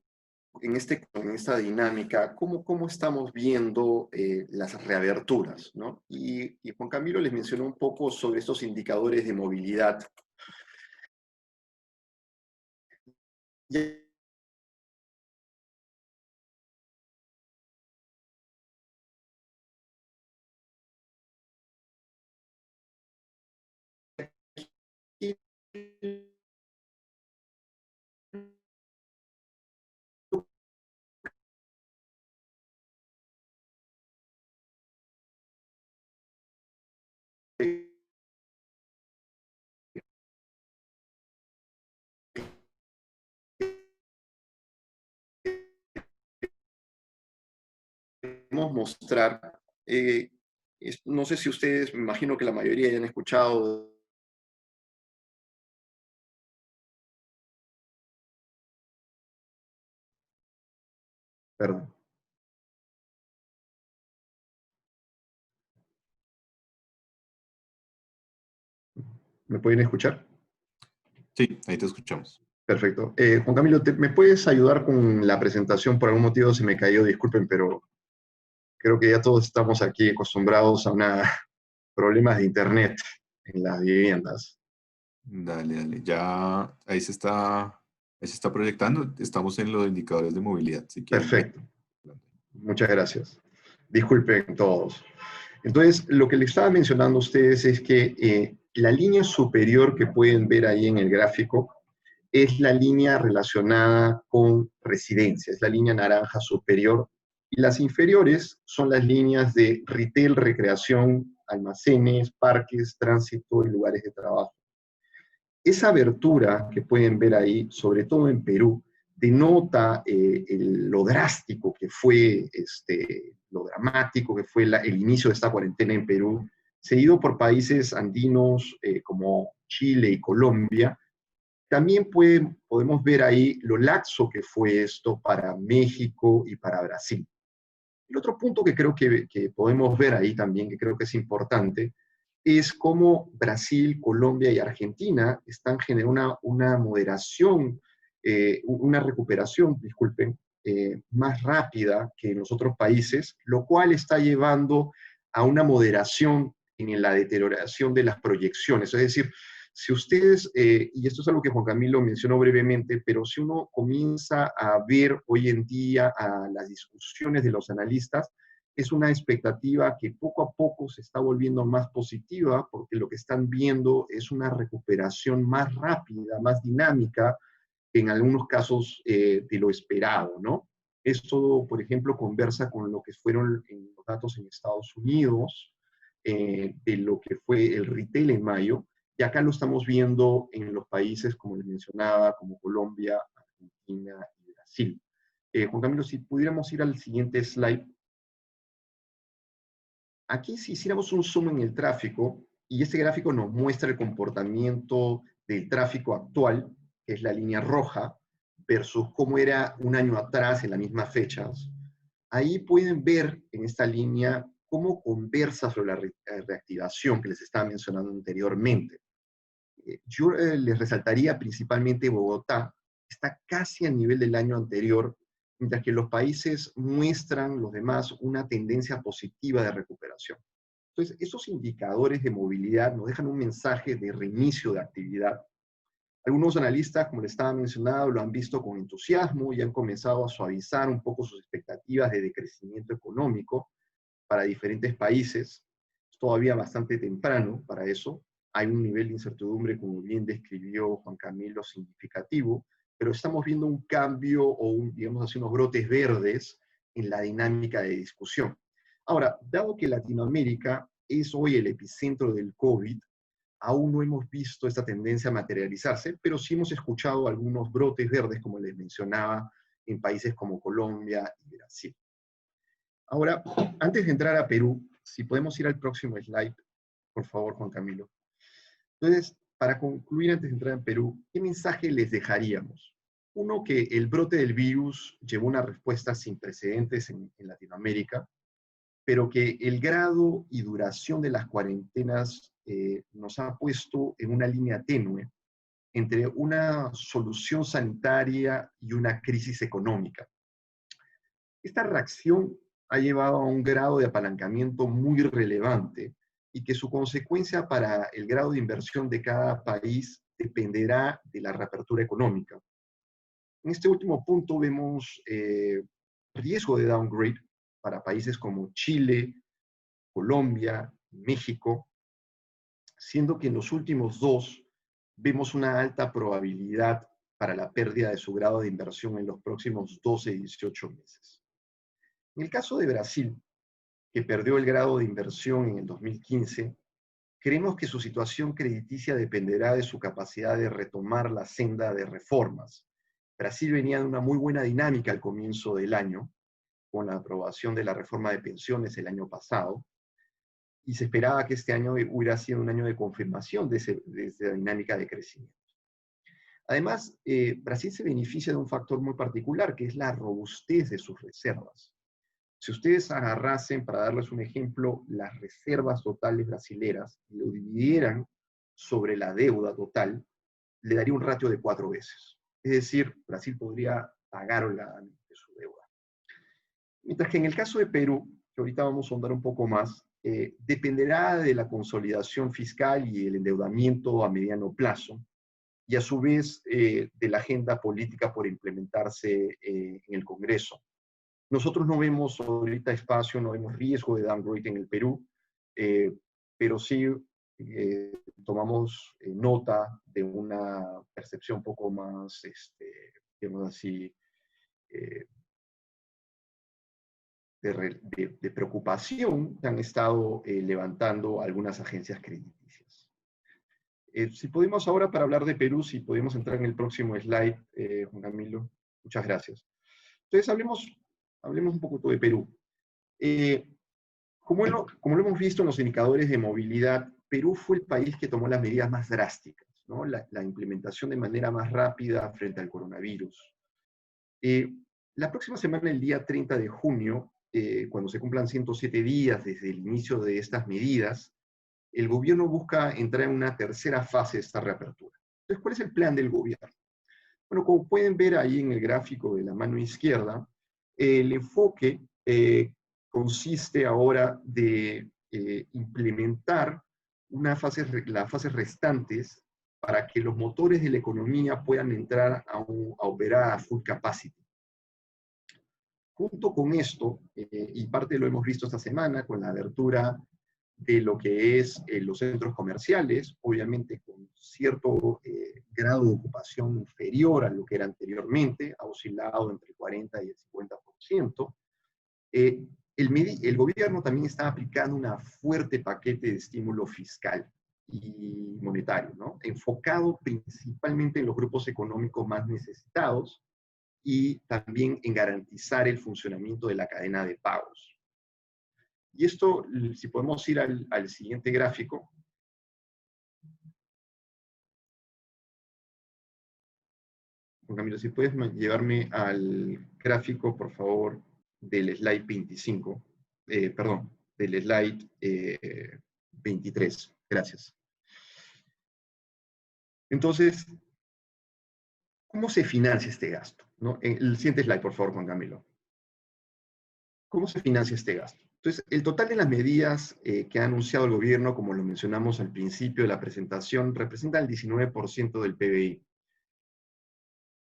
esta dinámica, ¿cómo estamos viendo las reaberturas, ¿no? Y Juan Camilo les mencionó un poco sobre estos indicadores de movilidad. Ya aquí queremos mostrar, no sé si ustedes, me imagino que la mayoría hayan escuchado. Perdón. ¿Me pueden escuchar? Sí, ahí te escuchamos. Perfecto. Juan Camilo, ¿me puedes ayudar con la presentación? Por algún motivo se me cayó, disculpen, pero creo que ya todos estamos aquí acostumbrados a problemas de internet en las viviendas. Dale, dale. Ya ahí se está proyectando. Estamos en los indicadores de movilidad. Si quieren ver. Perfecto. Muchas gracias. Disculpen todos. Entonces, lo que les estaba mencionando a ustedes es que la línea superior que pueden ver ahí en el gráfico es la línea relacionada con residencia, es la línea naranja superior, y las inferiores son las líneas de retail, recreación, almacenes, parques, tránsito y lugares de trabajo. Esa abertura que pueden ver ahí, sobre todo en Perú, denota lo drástico que fue, lo dramático que fue el inicio de esta cuarentena en Perú, seguido por países andinos como Chile y Colombia. También podemos ver ahí lo laxo que fue esto para México y para Brasil. El otro punto que creo que podemos ver ahí también, que creo que es importante, es cómo Brasil, Colombia y Argentina están generando una moderación, una recuperación, disculpen, más rápida que en los otros países, lo cual está llevando a una moderación en la deterioración de las proyecciones. Es decir, si ustedes, y esto es algo que Juan Camilo mencionó brevemente, pero si uno comienza a ver hoy en día a las discusiones de los analistas, es una expectativa que poco a poco se está volviendo más positiva, porque lo que están viendo es una recuperación más rápida, más dinámica, en algunos casos de lo esperado, ¿no? Esto, por ejemplo, conversa con lo que fueron los datos en Estados Unidos, de lo que fue el retail en mayo, y acá lo estamos viendo en los países, como les mencionaba, como Colombia, Argentina y Brasil. Juan Camilo, si pudiéramos ir al siguiente slide. Aquí si hiciéramos un zoom en el tráfico, y este gráfico nos muestra el comportamiento del tráfico actual, que es la línea roja, versus cómo era un año atrás en las mismas fechas, ahí pueden ver en esta línea cómo conversa sobre la reactivación que les estaba mencionando anteriormente. Yo les resaltaría principalmente Bogotá, está casi al nivel del año anterior, mientras que los países muestran, los demás, una tendencia positiva de recuperación. Entonces, esos indicadores de movilidad nos dejan un mensaje de reinicio de actividad. Algunos analistas, como les estaba mencionando, lo han visto con entusiasmo y han comenzado a suavizar un poco sus expectativas de decrecimiento económico para diferentes países. Es todavía bastante temprano para eso. Hay un nivel de incertidumbre, como bien describió Juan Camilo, significativo, pero estamos viendo un cambio o, digamos así, unos brotes verdes en la dinámica de discusión. Ahora, dado que Latinoamérica es hoy el epicentro del COVID, aún no hemos visto esta tendencia a materializarse, pero sí hemos escuchado algunos brotes verdes, como les mencionaba, en países como Colombia y Brasil. Ahora, antes de entrar a Perú, si podemos ir al próximo slide, por favor, Juan Camilo. Entonces, para concluir, antes de entrar en Perú, ¿qué mensaje les dejaríamos? Uno, que el brote del virus llevó una respuesta sin precedentes en Latinoamérica, pero que el grado y duración de las cuarentenas nos ha puesto en una línea tenue entre una solución sanitaria y una crisis económica. Esta reacción ha llevado a un grado de apalancamiento muy relevante y que su consecuencia para el grado de inversión de cada país dependerá de la reapertura económica. En este último punto vemos riesgo de downgrade para países como Chile, Colombia, México, siendo que en los últimos dos vemos una alta probabilidad para la pérdida de su grado de inversión en los próximos 12 y 18 meses. En el caso de Brasil, que perdió el grado de inversión en el 2015, creemos que su situación crediticia dependerá de su capacidad de retomar la senda de reformas. Brasil venía de una muy buena dinámica al comienzo del año, con la aprobación de la reforma de pensiones el año pasado, y se esperaba que este año hubiera sido un año de confirmación de esa dinámica de crecimiento. Además, Brasil se beneficia de un factor muy particular, que es la robustez de sus reservas. Si ustedes agarrasen, para darles un ejemplo, las reservas totales brasileras y lo dividieran sobre la deuda total, le daría un ratio de 4 veces. Es decir, Brasil podría pagar holgadamente su deuda. Mientras que en el caso de Perú, que ahorita vamos a ahondar un poco más, dependerá de la consolidación fiscal y el endeudamiento a mediano plazo, y a su vez de la agenda política por implementarse en el Congreso. Nosotros no vemos ahorita espacio, no vemos riesgo de downgrade en el Perú, pero sí tomamos nota de una percepción un poco más, digamos así, de preocupación que han estado levantando algunas agencias crediticias. Si podemos ahora, para hablar de Perú, si podemos entrar en el próximo slide, Juan Camilo, muchas gracias. Entonces, hablemos un poco de Perú. Como lo hemos visto en los indicadores de movilidad, Perú fue el país que tomó las medidas más drásticas, ¿no? La implementación de manera más rápida frente al coronavirus. La próxima semana, el día 30 de junio, cuando se cumplan 107 días desde el inicio de estas medidas, el gobierno busca entrar en una tercera fase de esta reapertura. Entonces, ¿cuál es el plan del gobierno? Bueno, como pueden ver ahí en el gráfico de la mano izquierda, el enfoque consiste ahora de implementar las fases restantes para que los motores de la economía puedan entrar a operar a full capacity. Junto con esto, y parte lo hemos visto esta semana con la apertura de lo que es los centros comerciales, obviamente con cierto grado de ocupación inferior a lo que era anteriormente, ha oscilado entre el 40 y el 50%. El gobierno también está aplicando un fuerte paquete de estímulo fiscal y monetario, ¿no? Enfocado principalmente en los grupos económicos más necesitados y también en garantizar el funcionamiento de la cadena de pagos. Y esto, si podemos ir al siguiente gráfico. Juan Camilo, si puedes llevarme al gráfico, por favor, del slide 25. Perdón, del slide 23. Gracias. Entonces, ¿cómo se financia este gasto? ¿No? El siguiente slide, por favor, Juan Camilo. ¿Cómo se financia este gasto? Entonces, el total de las medidas que ha anunciado el gobierno, como lo mencionamos al principio de la presentación, representa el 19% del PBI,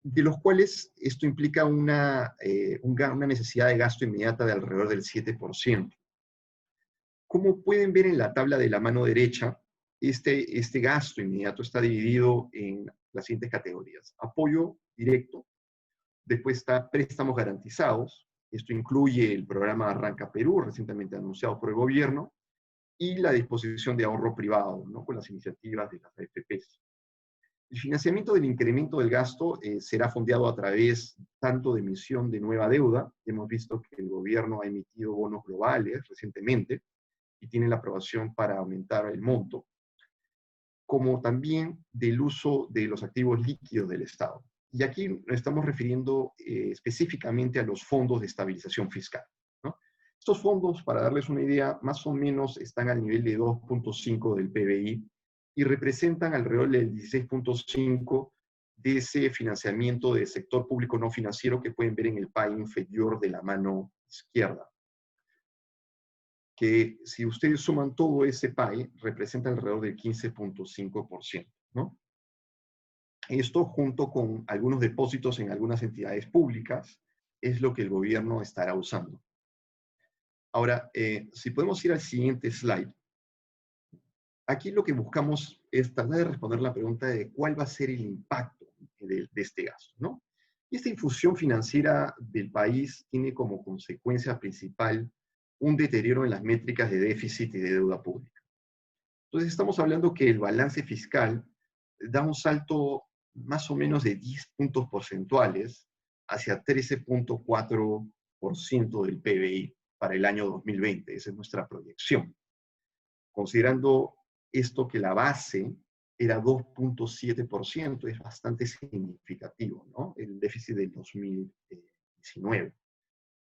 de los cuales esto implica una necesidad de gasto inmediata de alrededor del 7%. Como pueden ver en la tabla de la mano derecha, este gasto inmediato está dividido en las siguientes categorías. Apoyo directo, después está préstamos garantizados, esto incluye el programa Arranca Perú, recientemente anunciado por el gobierno, y la disposición de ahorro privado, ¿no? Con las iniciativas de las AFPs. El financiamiento del incremento del gasto será fondeado a través tanto de emisión de nueva deuda, hemos visto que el gobierno ha emitido bonos globales recientemente, y tiene la aprobación para aumentar el monto, como también del uso de los activos líquidos del Estado. Y aquí nos estamos refiriendo específicamente a los fondos de estabilización fiscal, ¿no? Estos fondos, para darles una idea, más o menos están al nivel de 2.5 del PBI y representan alrededor del 16.5% de ese financiamiento del sector público no financiero que pueden ver en el pie inferior de la mano izquierda. Que si ustedes suman todo ese pie, representa alrededor del 15.5%, ¿no? Esto, junto con algunos depósitos en algunas entidades públicas, es lo que el gobierno estará usando. Ahora, si podemos ir al siguiente slide. Aquí lo que buscamos es tratar de responder la pregunta de cuál va a ser el impacto de este gasto, ¿no? Y esta infusión financiera del país tiene como consecuencia principal un deterioro en las métricas de déficit y de deuda pública. Entonces estamos hablando que el balance fiscal da un salto más o menos de 10 puntos porcentuales hacia 13.4% del PBI para el año 2020. Esa es nuestra proyección. Considerando esto que la base era 2.7%, es bastante significativo, ¿no? El déficit del 2019.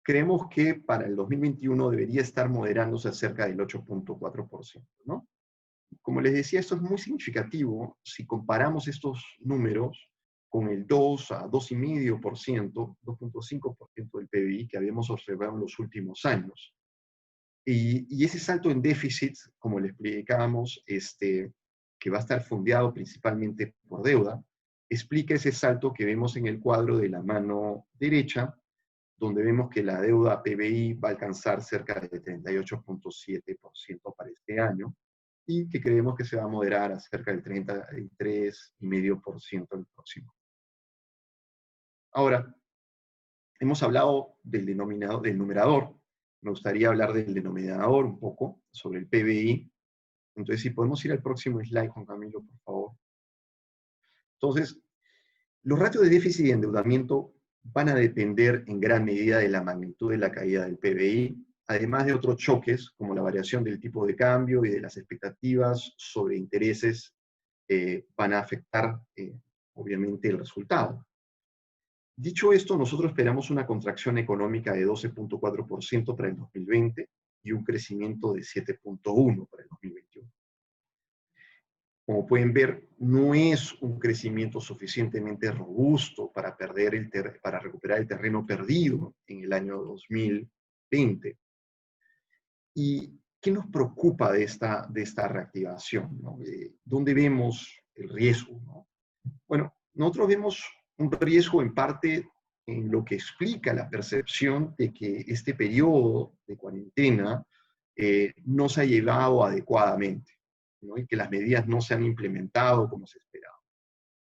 Creemos que para el 2021 debería estar moderándose a cerca del 8.4%, ¿no? Como les decía, esto es muy significativo si comparamos estos números con el 2 a 2,5%, 2.5% del PBI que habíamos observado en los últimos años. Y ese salto en déficit, como le explicábamos, que va a estar fondeado principalmente por deuda, explica ese salto que vemos en el cuadro de la mano derecha, donde vemos que la deuda PBI va a alcanzar cerca de 38.7% para este año, y que creemos que se va a moderar a cerca del 33,5% el próximo. Ahora, hemos hablado del denominador, del numerador. Me gustaría hablar del denominador un poco, sobre el PBI. Entonces, si podemos ir al próximo slide, Juan Camilo, por favor. Entonces, los ratios de déficit y endeudamiento van a depender en gran medida de la magnitud de la caída del PBI, además de otros choques, como la variación del tipo de cambio y de las expectativas sobre intereses, van a afectar, obviamente, el resultado. Dicho esto, nosotros esperamos una contracción económica de 12.4% para el 2020 y un crecimiento de 7.1% para el 2021. Como pueden ver, no es un crecimiento suficientemente robusto para recuperar el terreno perdido en el año 2020. ¿Y qué nos preocupa de esta reactivación, ¿no? ¿Dónde vemos el riesgo, ¿no? Bueno, nosotros vemos un riesgo en parte en lo que explica la percepción de que este periodo de cuarentena no se ha llevado adecuadamente, ¿no? Y que las medidas no se han implementado como se esperaba.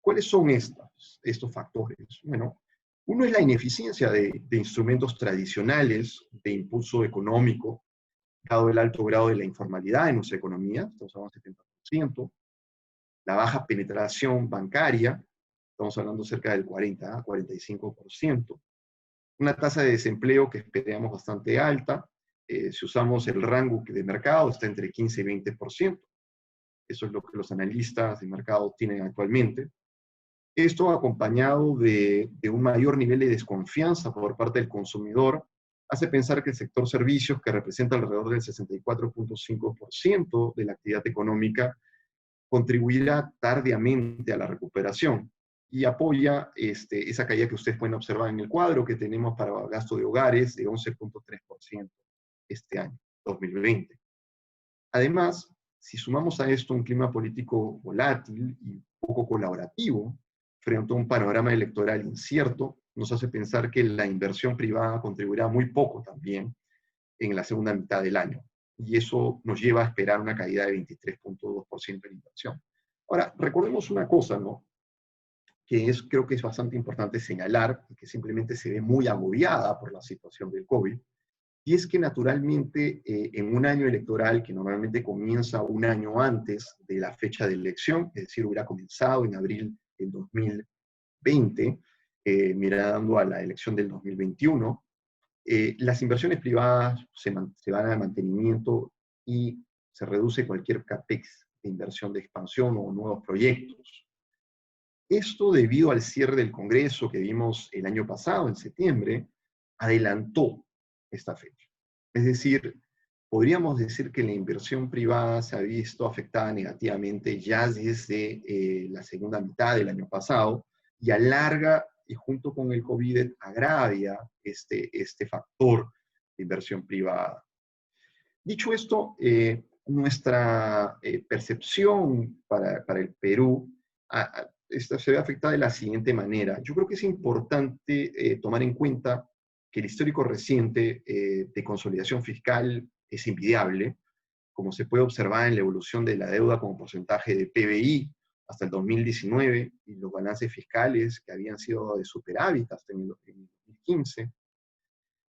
¿Cuáles son estos factores? Bueno, uno es la ineficiencia de instrumentos tradicionales de impulso económico, dado el alto grado de la informalidad en nuestra economía, estamos hablando del 70%, la baja penetración bancaria, estamos hablando cerca del 40 a 45%, una tasa de desempleo que esperamos bastante alta, si usamos el rango de mercado está entre 15 y 20%, eso es lo que los analistas de mercado tienen actualmente. Esto acompañado de un mayor nivel de desconfianza por parte del consumidor, hace pensar que el sector servicios, que representa alrededor del 64.5% de la actividad económica, contribuirá tardíamente a la recuperación y apoya esa caída que ustedes pueden observar en el cuadro que tenemos para gasto de hogares de 11.3% este año, 2020. Además, si sumamos a esto un clima político volátil y poco colaborativo, frente a un panorama electoral incierto, nos hace pensar que la inversión privada contribuirá muy poco también en la segunda mitad del año. Y eso nos lleva a esperar una caída de 23.2% en inversión. Ahora, recordemos una cosa, ¿no? Creo que es bastante importante señalar, y que simplemente se ve muy agobiada por la situación del COVID, y es que naturalmente en un año electoral que normalmente comienza un año antes de la fecha de elección, es decir, hubiera comenzado en abril del 2020, mirando a la elección del 2021, las inversiones privadas se van al mantenimiento y se reduce cualquier capex de inversión de expansión o nuevos proyectos. Esto, debido al cierre del Congreso que vimos el año pasado, en septiembre, adelantó esta fecha. Es decir, podríamos decir que la inversión privada se ha visto afectada negativamente ya desde la segunda mitad del año pasado y alarga, y junto con el COVID agravia este factor de inversión privada. Dicho esto, nuestra percepción para el Perú se ve afectada de la siguiente manera. Yo creo que es importante tomar en cuenta que el histórico reciente de consolidación fiscal es envidiable, como se puede observar en la evolución de la deuda como porcentaje de PBI hasta el 2019 y los balances fiscales que habían sido de superávit hasta en el 2015.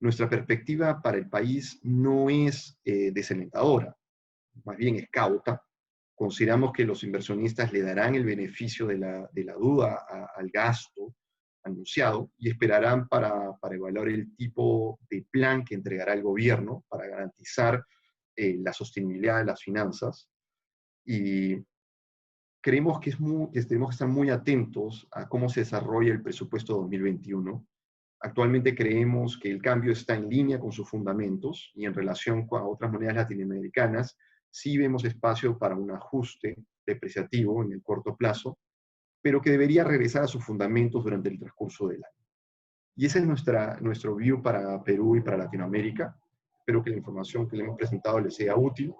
Nuestra perspectiva para el país no es desalentadora, más bien es cauta. Consideramos que los inversionistas le darán el beneficio de la duda al gasto anunciado y esperarán para evaluar el tipo de plan que entregará el gobierno para garantizar la sostenibilidad de las finanzas. Y creemos que tenemos que estar muy atentos a cómo se desarrolla el presupuesto 2021. Actualmente creemos que el cambio está en línea con sus fundamentos y en relación con otras monedas latinoamericanas, sí vemos espacio para un ajuste depreciativo en el corto plazo, pero que debería regresar a sus fundamentos durante el transcurso del año. Y ese es nuestro view para Perú y para Latinoamérica. Espero que la información que le hemos presentado les sea útil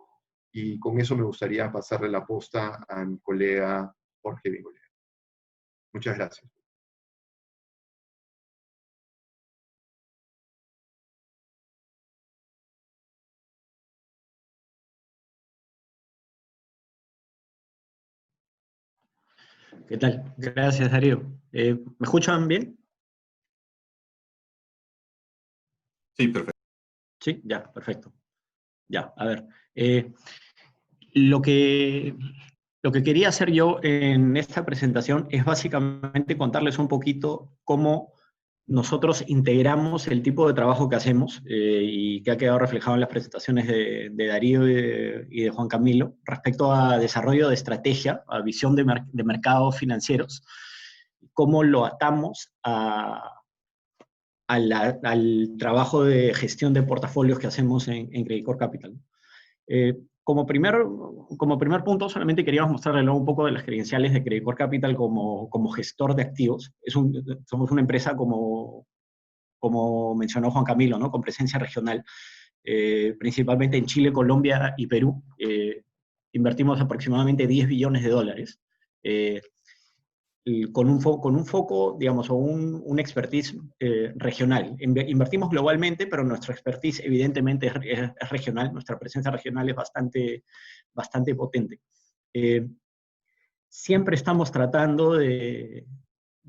y con eso me gustaría pasarle la posta a mi colega Jorge Bengolea. Muchas gracias. ¿Qué tal? Gracias, Darío. ¿Me escuchan bien? Sí, perfecto. Sí, ya, perfecto. Ya, a ver. Lo que quería hacer yo en esta presentación es básicamente contarles un poquito cómo nosotros integramos el tipo de trabajo que hacemos y que ha quedado reflejado en las presentaciones de Darío y de Juan Camilo respecto a desarrollo de estrategia, a visión de mercados financieros, cómo lo atamos al trabajo de gestión de portafolios que hacemos en Credicorp Core Capital. Como primer punto, solamente queríamos mostrarles un poco de las credenciales de Credicorp Core Capital como gestor de activos. Somos una empresa, como mencionó Juan Camilo, ¿no? Con presencia regional, principalmente en Chile, Colombia y Perú. Invertimos aproximadamente $10 billones. Con un foco, digamos, o un expertise regional. Invertimos globalmente, pero nuestra expertise evidentemente es regional, nuestra presencia regional es bastante potente. Siempre estamos tratando de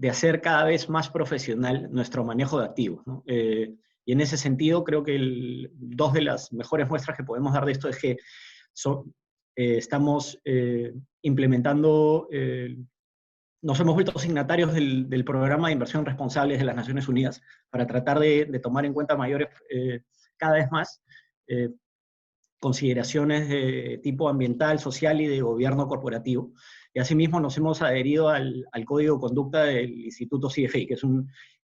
hacer cada vez más profesional nuestro manejo de activos, ¿no? Y en ese sentido creo que dos de las mejores muestras que podemos dar de esto es que estamos implementando... nos hemos vuelto signatarios del programa de inversión responsables de las Naciones Unidas para tratar de tomar en cuenta cada vez más consideraciones de tipo ambiental, social y de gobierno corporativo. Y asimismo nos hemos adherido al Código de Conducta del Instituto CFA, que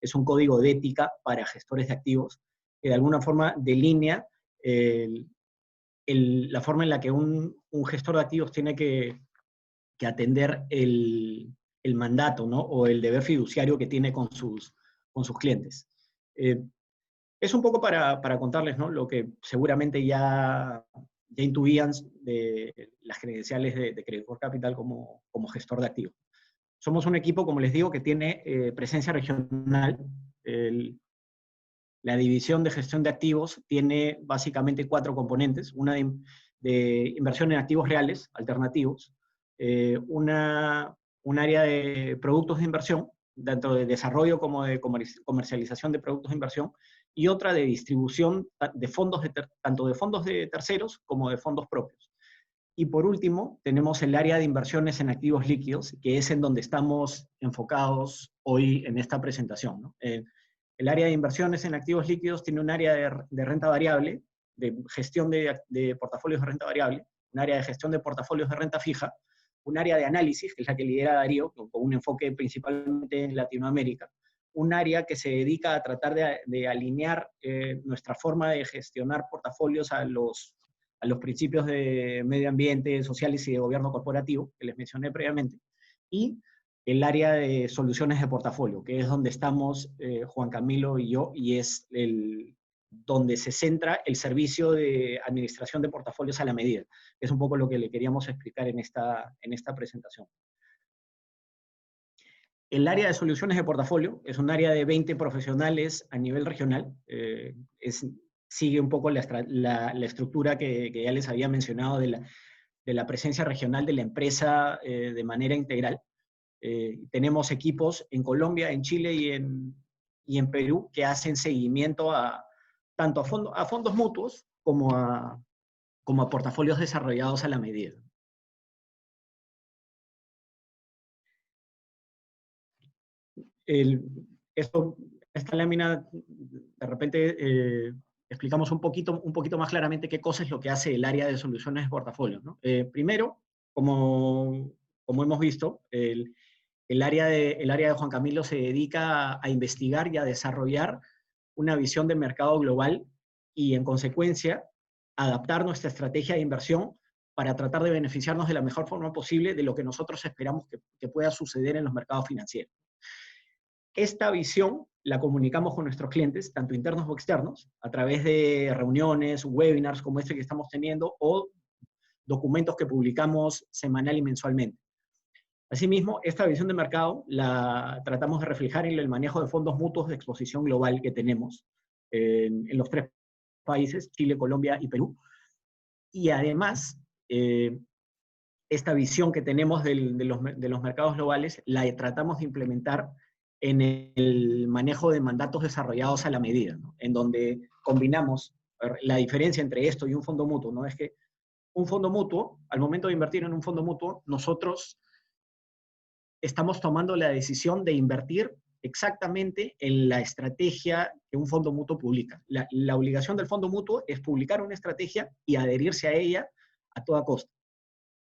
es un código de ética para gestores de activos, que de alguna forma delinea la forma en la que un gestor de activos tiene que atender el mandato, ¿no? O el deber fiduciario que tiene con sus clientes. Es un poco para contarles, ¿no? Lo que seguramente ya intuían de las credenciales de Credicorp Capital como gestor de activos. Somos un equipo, como les digo, que tiene presencia regional. La división de gestión de activos tiene básicamente 4 componentes. Una de inversión en activos reales, alternativos, un área de productos de inversión, tanto de desarrollo como de comercialización de productos de inversión, y otra de distribución de fondos tanto de fondos de terceros como de fondos propios. Y por último, tenemos el área de inversiones en activos líquidos, que es en donde estamos enfocados hoy en esta presentación, ¿no? El área de inversiones en activos líquidos tiene un área de renta variable, de gestión de portafolios de renta variable, un área de gestión de portafolios de renta fija, un área de análisis, que es la que lidera Darío, con un enfoque principalmente en Latinoamérica, un área que se dedica a tratar de alinear nuestra forma de gestionar portafolios a los a los principios de medio ambiente, sociales y de gobierno corporativo, que les mencioné previamente, y el área de soluciones de portafolio, que es donde estamos Juan Camilo y yo, y es donde se centra el servicio de administración de portafolios a la medida. Es un poco lo que le queríamos explicar en esta presentación. El área de soluciones de portafolio es un área de 20 profesionales a nivel regional. Sigue un poco la estructura que ya les había mencionado de la presencia regional de la empresa de manera integral. Tenemos equipos en Colombia, en Chile y en Perú que hacen seguimiento tanto a fondos mutuos como a portafolios desarrollados a la medida. Esta lámina, de repente, explicamos un poquito más claramente qué cosa es lo que hace el área de soluciones de portafolio, ¿no? Primero, como hemos visto, el área de Juan Camilo se dedica a investigar y a desarrollar una visión de mercado global y, en consecuencia, adaptar nuestra estrategia de inversión para tratar de beneficiarnos de la mejor forma posible de lo que nosotros esperamos que pueda suceder en los mercados financieros. Esta visión la comunicamos con nuestros clientes, tanto internos o externos, a través de reuniones, webinars como este que estamos teniendo, o documentos que publicamos semanal y mensualmente. Asimismo, esta visión de mercado la tratamos de reflejar en el manejo de fondos mutuos de exposición global que tenemos en los 3 países, Chile, Colombia y Perú. Y además, esta visión que tenemos de los mercados globales la tratamos de implementar en el manejo de mandatos desarrollados a la medida, ¿no? En donde combinamos la diferencia entre esto y un fondo mutuo, ¿no? Es que un fondo mutuo, al momento de invertir en un fondo mutuo, nosotros estamos tomando la decisión de invertir exactamente en la estrategia que un fondo mutuo publica. La obligación del fondo mutuo es publicar una estrategia y adherirse a ella a toda costa.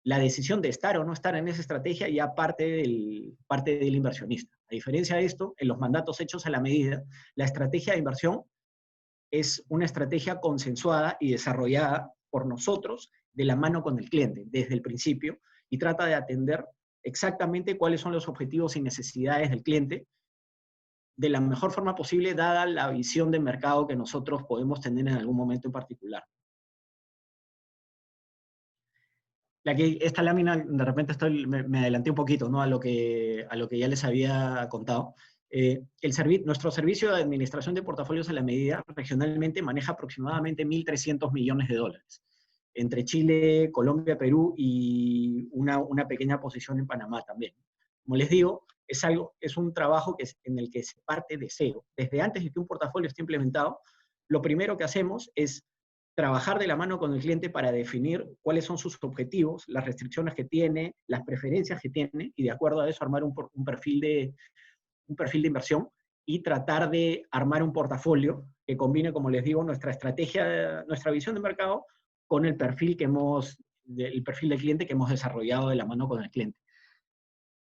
La decisión de estar o no estar en esa estrategia ya parte del inversionista. A diferencia de esto, en los mandatos hechos a la medida, la estrategia de inversión es una estrategia consensuada y desarrollada por nosotros de la mano con el cliente desde el principio y trata de atender exactamente cuáles son los objetivos y necesidades del cliente de la mejor forma posible, dada la visión de mercado que nosotros podemos tener en algún momento en particular. Esta lámina, de repente me adelanté un poquito, ¿no? a lo que ya les había contado. Nuestro servicio de administración de portafolios a la medida regionalmente maneja aproximadamente 1.300 millones de dólares, entre Chile, Colombia, Perú y una pequeña posición en Panamá también. Como les digo, es un trabajo en el que se parte de cero. Desde antes de que un portafolio esté implementado, lo primero que hacemos es trabajar de la mano con el cliente para definir cuáles son sus objetivos, las restricciones que tiene, las preferencias que tiene, y de acuerdo a eso armar un perfil de inversión y tratar de armar un portafolio que combine, como les digo, nuestra estrategia, nuestra visión de mercado con el perfil del cliente que hemos desarrollado de la mano con el cliente.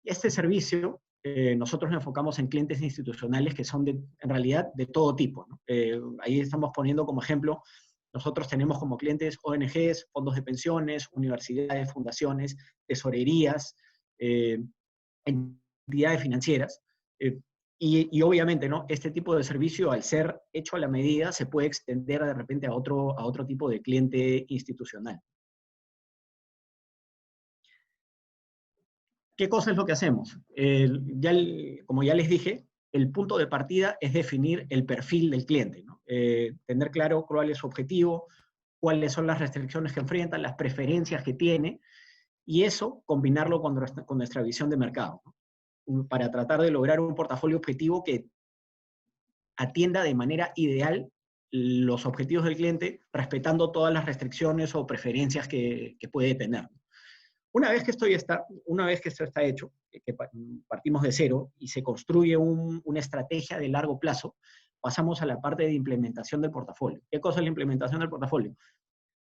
Este servicio, nosotros nos enfocamos en clientes institucionales que son en realidad de todo tipo, ¿no? Ahí estamos poniendo como ejemplo, nosotros tenemos como clientes ONGs, fondos de pensiones, universidades, fundaciones, tesorerías, entidades financieras, y obviamente, ¿no? Este tipo de servicio, al ser hecho a la medida, se puede extender de repente a otro tipo de cliente institucional. ¿Qué cosa es lo que hacemos? Como ya les dije, el punto de partida es definir el perfil del cliente, ¿no? Tener claro cuál es su objetivo, cuáles son las restricciones que enfrentan, las preferencias que tiene, y eso combinarlo con nuestra visión de mercado, ¿no? Para tratar de lograr un portafolio objetivo que atienda de manera ideal los objetivos del cliente, respetando todas las restricciones o preferencias que puede tener. Una vez que esto está hecho, que partimos de cero y se construye una estrategia de largo plazo, pasamos a la parte de implementación del portafolio. ¿Qué cosa es la implementación del portafolio?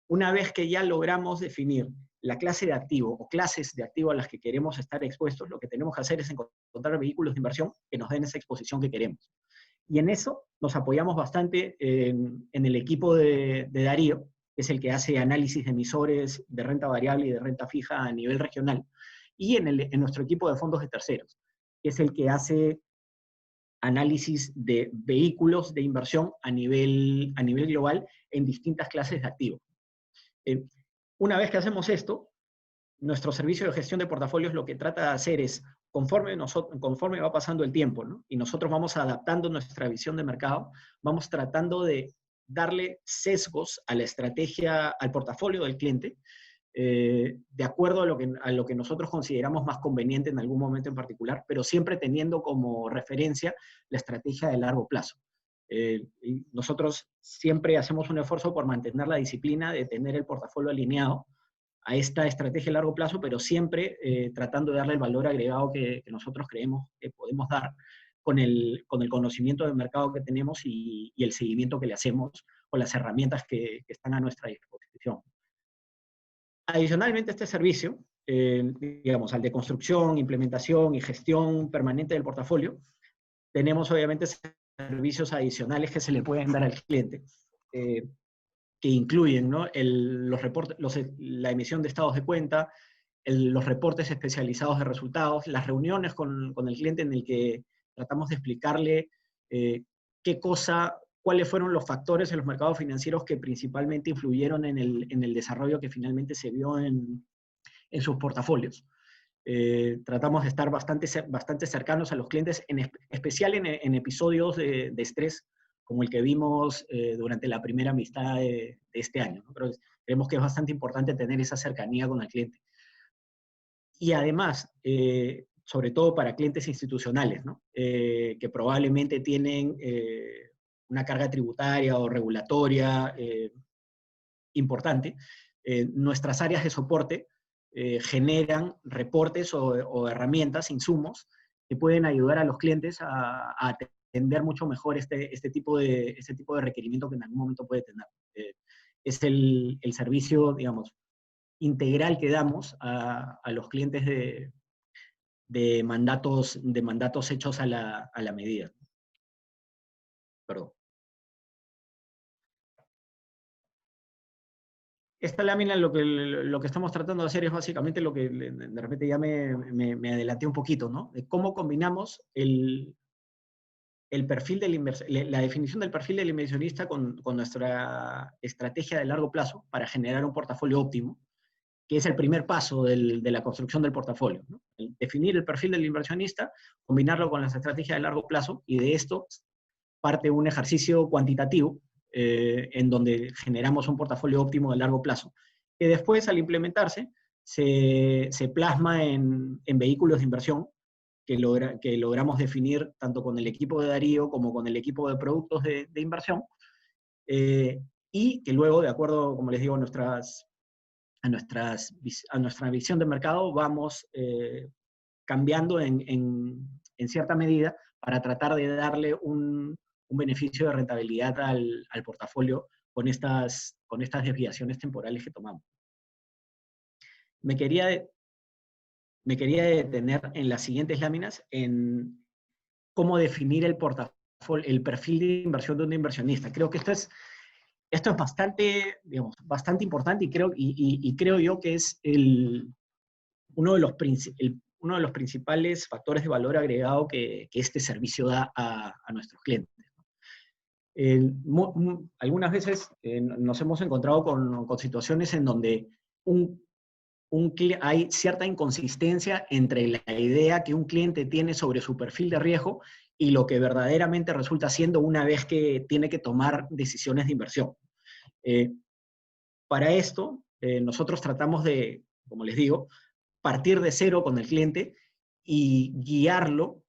Una vez que ya logramos definir la clase de activo o clases de activo a las que queremos estar expuestos, lo que tenemos que hacer es encontrar vehículos de inversión que nos den esa exposición que queremos. Y en eso nos apoyamos bastante en el equipo de Darío, que es el que hace análisis de emisores de renta variable y de renta fija a nivel regional, y en nuestro equipo de fondos de terceros, que es el que hace análisis de vehículos de inversión a nivel global en distintas clases de activos. Una vez que hacemos esto, nuestro servicio de gestión de portafolios lo que trata de hacer es, conforme va pasando el tiempo, ¿no? Y nosotros vamos adaptando nuestra visión de mercado, vamos tratando de darle sesgos a la estrategia, al portafolio del cliente, de acuerdo a lo que nosotros consideramos más conveniente en algún momento en particular, pero siempre teniendo como referencia la estrategia de largo plazo. Y nosotros siempre hacemos un esfuerzo por mantener la disciplina de tener el portafolio alineado a esta estrategia de largo plazo, pero siempre tratando de darle el valor agregado que nosotros creemos que podemos dar con el conocimiento del mercado que tenemos y el seguimiento que le hacemos con las herramientas que están a nuestra disposición. Adicionalmente, este servicio, digamos, al de construcción, implementación y gestión permanente del portafolio, tenemos obviamente servicios adicionales que se le pueden dar al cliente, que incluyen, ¿no? Los reportes, la emisión de estados de cuenta, los reportes especializados de resultados, las reuniones con el cliente en el que tratamos de explicarle cuáles fueron los factores en los mercados financieros que principalmente influyeron en el desarrollo que finalmente se vio en sus portafolios. Tratamos de estar bastante cercanos a los clientes, en especial en episodios de estrés, como el que vimos durante la primera mitad de este año, ¿no? Pero creemos que es bastante importante tener esa cercanía con el cliente. Y además, sobre todo para clientes institucionales, ¿no? Que probablemente tienen una carga tributaria o regulatoria importante, nuestras áreas de soporte generan reportes o herramientas, insumos, que pueden ayudar a los clientes a atender mucho mejor este tipo de requerimiento que en algún momento puede tener. Es el servicio, digamos, integral que damos a los clientes de mandatos hechos a la medida. Perdón. Esta lámina lo que estamos tratando de hacer es básicamente lo que de repente ya me adelanté un poquito, ¿no? De cómo combinamos el perfil la definición del perfil del inversionista con nuestra estrategia de largo plazo para generar un portafolio óptimo, que es el primer paso de la construcción del portafolio, ¿no? Definir el perfil del inversionista, combinarlo con las estrategias de largo plazo, y de esto parte un ejercicio cuantitativo en donde generamos un portafolio óptimo de largo plazo, que después, al implementarse, se plasma en vehículos de inversión que logramos definir tanto con el equipo de Darío como con el equipo de productos de inversión, y que luego, de acuerdo, como les digo, a nuestra visión de mercado, vamos cambiando en cierta medida para tratar de darle un beneficio de rentabilidad al portafolio con estas desviaciones temporales que tomamos. Me quería detener en las siguientes láminas en cómo definir el perfil de inversión de un inversionista. Creo que esto es bastante, digamos, bastante importante, y creo yo que es uno de los principales factores de valor agregado que este servicio da a nuestros clientes. Algunas veces nos hemos encontrado con situaciones en donde hay cierta inconsistencia entre la idea que un cliente tiene sobre su perfil de riesgo y lo que verdaderamente resulta siendo una vez que tiene que tomar decisiones de inversión. Para esto, nosotros tratamos de, como les digo, partir de cero con el cliente y guiarlo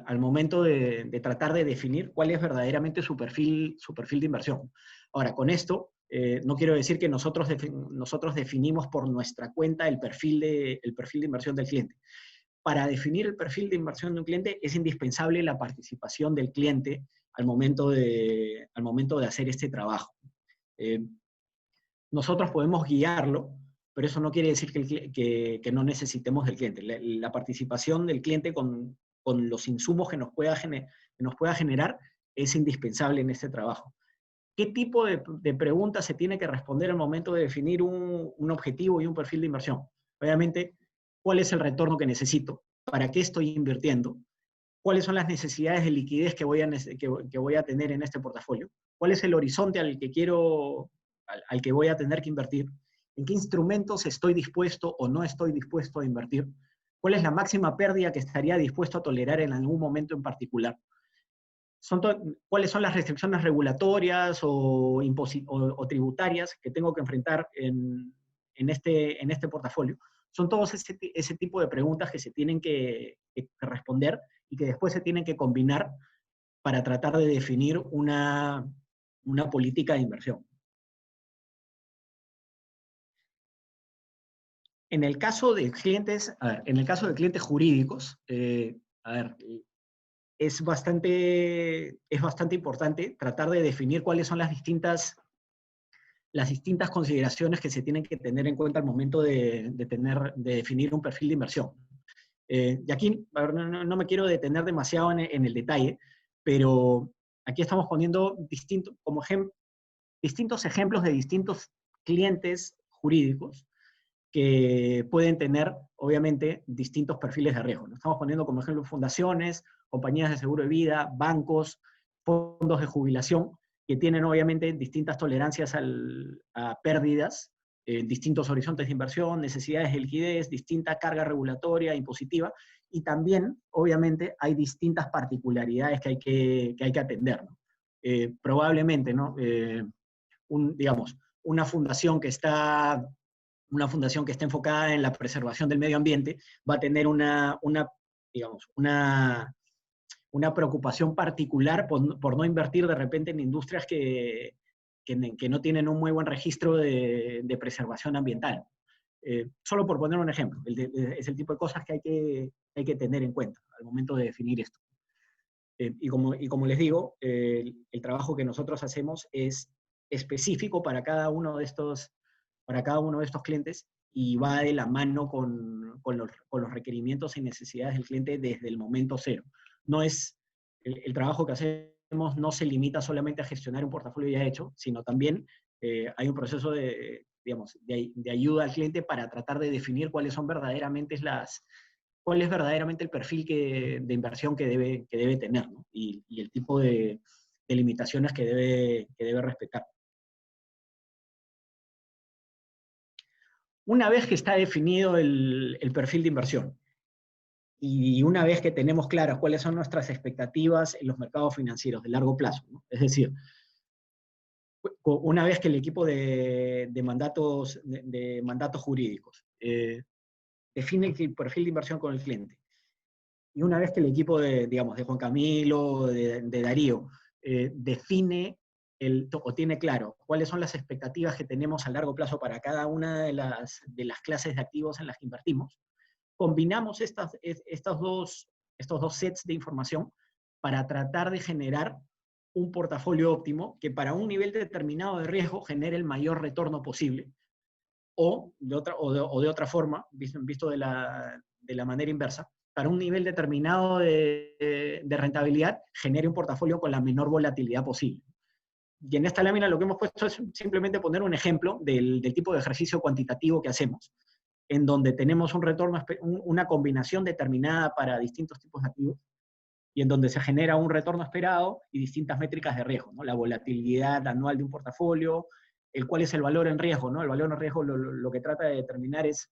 al momento de tratar de definir cuál es verdaderamente su perfil de inversión. Ahora, con esto, no quiero decir que nosotros definimos por nuestra cuenta el perfil de inversión del cliente. Para definir el perfil de inversión de un cliente es indispensable la participación del cliente al momento de hacer este trabajo. Nosotros podemos guiarlo, pero eso no quiere decir que no necesitemos del cliente. La participación del cliente con los insumos que nos pueda generar es indispensable en este trabajo. ¿qué tipo de preguntas se tiene que responder al momento de definir un objetivo y un perfil de inversión? Obviamente, ¿cuál es el retorno que necesito? ¿Para qué estoy invirtiendo? ¿Cuáles son las necesidades de liquidez que voy a tener en este portafolio? ¿Cuál es el horizonte al que voy a tener que invertir? ¿En qué instrumentos estoy dispuesto o no estoy dispuesto a invertir? ¿Cuál es la máxima pérdida que estaría dispuesto a tolerar en algún momento en particular? ¿Cuáles son las restricciones regulatorias o tributarias que tengo que enfrentar en este portafolio? Son todos ese tipo de preguntas que se tienen que responder y que después se tienen que combinar para tratar de definir una política de inversión. En el caso de clientes, en el caso de clientes jurídicos, es bastante importante tratar de definir cuáles son las distintas consideraciones que se tienen que tener en cuenta al momento de definir un perfil de inversión. Y aquí, a ver, no me quiero detener demasiado en el detalle, pero aquí estamos poniendo distintos ejemplos de distintos clientes jurídicos que pueden tener, obviamente, distintos perfiles de riesgo, ¿no? Estamos poniendo como ejemplo fundaciones, compañías de seguro de vida, bancos, fondos de jubilación, que tienen obviamente distintas tolerancias a pérdidas, distintos horizontes de inversión, necesidades de liquidez, distinta carga regulatoria, impositiva, y también, obviamente, hay distintas particularidades que hay que atender, ¿no? Probablemente, ¿no? Digamos, una fundación que está enfocada en la preservación del medio ambiente va a tener una preocupación particular por no invertir de repente en industrias que no tienen un muy buen registro de preservación ambiental. Solo por poner un ejemplo, es el tipo de cosas que hay que tener en cuenta al momento de definir esto. Y como les digo, el trabajo que nosotros hacemos es específico para cada uno de estos clientes y va de la mano con los requerimientos y necesidades del cliente desde el momento cero. No es, el trabajo que hacemos no se limita solamente a gestionar un portafolio ya hecho, sino también hay un proceso de ayuda al cliente para tratar de definir cuál es verdaderamente el perfil de inversión que debe tener, ¿no? Y el tipo de limitaciones que debe respetar. Una vez que está definido el perfil de inversión y una vez que tenemos claras cuáles son nuestras expectativas en los mercados financieros de largo plazo, ¿no? Es decir, una vez que el equipo de mandatos jurídicos define el perfil de inversión con el cliente, y una vez que el equipo de Juan Camilo, de Darío, define o tiene claro cuáles son las expectativas que tenemos a largo plazo para cada una de las clases de activos en las que invertimos, combinamos estos dos sets de información para tratar de generar un portafolio óptimo que para un nivel determinado de riesgo genere el mayor retorno posible, o de otra forma, visto de la manera inversa, para un nivel determinado de rentabilidad genere un portafolio con la menor volatilidad posible. Y en esta lámina lo que hemos puesto es simplemente poner un ejemplo del tipo de ejercicio cuantitativo que hacemos, en donde tenemos un retorno, una combinación determinada para distintos tipos de activos, y en donde se genera un retorno esperado y distintas métricas de riesgo, ¿no? La volatilidad anual de un portafolio, cuál es el valor en riesgo, ¿no? El valor en riesgo lo que trata de determinar es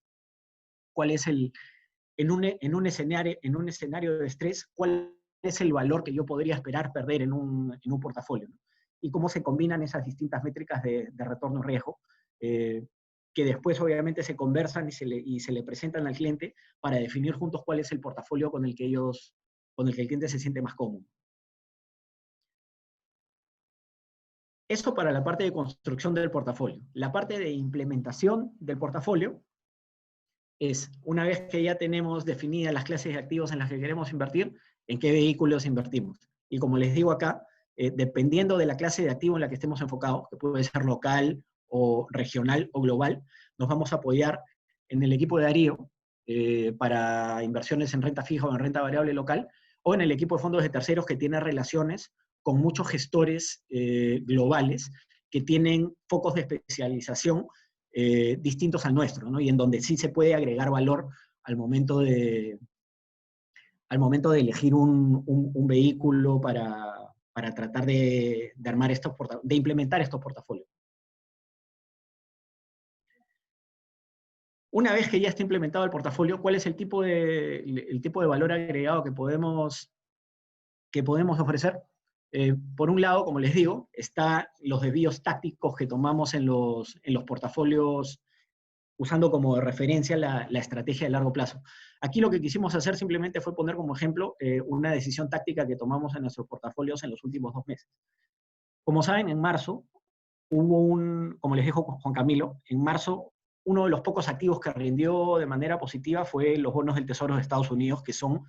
cuál es en un escenario de estrés, cuál es el valor que yo podría esperar perder en un portafolio, ¿no? Y cómo se combinan esas distintas métricas de retorno riesgo, que después obviamente se conversan y se le presentan al cliente para definir juntos cuál es el portafolio con el que el cliente se siente más cómodo. Eso para la parte de construcción del portafolio. La parte de implementación del portafolio es, una vez que ya tenemos definidas las clases de activos en las que queremos invertir, en qué vehículos invertimos. Y como les digo acá, dependiendo de la clase de activo en la que estemos enfocados, que puede ser local o regional o global, nos vamos a apoyar en el equipo de Darío para inversiones en renta fija o en renta variable local, o en el equipo de fondos de terceros que tiene relaciones con muchos gestores globales que tienen focos de especialización distintos al nuestro, ¿no? Y en donde sí se puede agregar valor al momento de elegir un vehículo para tratar de armar de implementar estos portafolios. Una vez que ya está implementado el portafolio, ¿cuál es el tipo de valor agregado que podemos ofrecer? Por un lado, como les digo, están los desvíos tácticos que tomamos en los portafolios usando como referencia la estrategia de largo plazo. Aquí lo que quisimos hacer simplemente fue poner como ejemplo una decisión táctica que tomamos en nuestros portafolios en los últimos 2 meses. Como saben, en marzo hubo como les dijo Juan Camilo, en marzo uno de los pocos activos que rindió de manera positiva fue los bonos del Tesoro de Estados Unidos, que son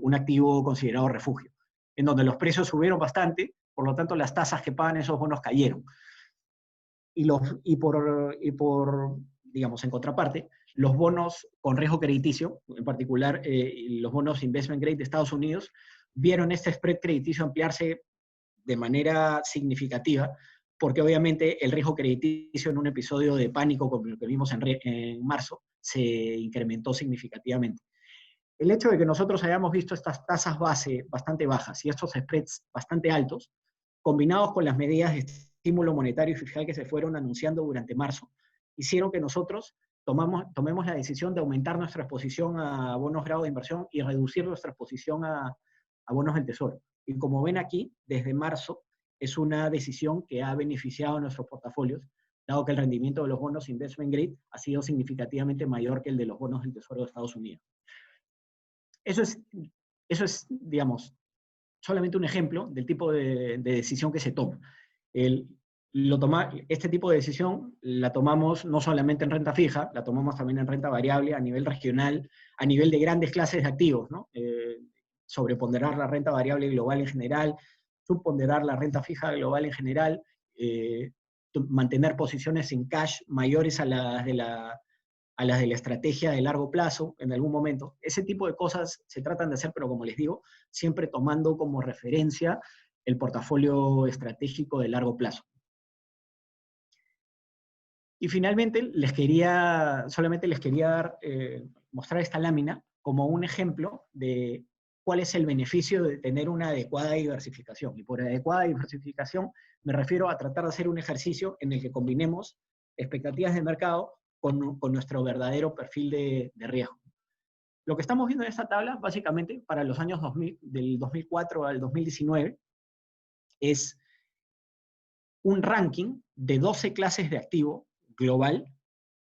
un activo considerado refugio, en donde los precios subieron bastante, por lo tanto las tasas que pagan esos bonos cayeron. Y por digamos, en contraparte, los bonos con riesgo crediticio, en particular los bonos investment grade de Estados Unidos, vieron este spread crediticio ampliarse de manera significativa, porque obviamente el riesgo crediticio en un episodio de pánico como el que vimos en marzo se incrementó significativamente. El hecho de que nosotros hayamos visto estas tasas base bastante bajas y estos spreads bastante altos, combinados con las medidas de estímulo monetario y fiscal que se fueron anunciando durante marzo, hicieron que nosotros tomemos la decisión de aumentar nuestra exposición a bonos grado de inversión y reducir nuestra exposición a bonos del Tesoro. Y como ven aquí, desde marzo es una decisión que ha beneficiado a nuestros portafolios, dado que el rendimiento de los bonos investment grade ha sido significativamente mayor que el de los bonos del Tesoro de Estados Unidos. Eso es, digamos, solamente un ejemplo del tipo de decisión que se toma. Este tipo de decisión la tomamos no solamente en renta fija, la tomamos también en renta variable a nivel regional, a nivel de grandes clases de activos, ¿no? Sobreponderar la renta variable global en general, subponderar la renta fija global en general, mantener posiciones en cash mayores a las de la estrategia de largo plazo en algún momento. Ese tipo de cosas se tratan de hacer, pero como les digo, siempre tomando como referencia el portafolio estratégico de largo plazo. Y finalmente, solamente les quería mostrar esta lámina como un ejemplo de cuál es el beneficio de tener una adecuada diversificación. Y por adecuada diversificación me refiero a tratar de hacer un ejercicio en el que combinemos expectativas de mercado con nuestro verdadero perfil de riesgo. Lo que estamos viendo en esta tabla, básicamente, para los años 2000, del 2004 al 2019, es un ranking de 12 clases de activo global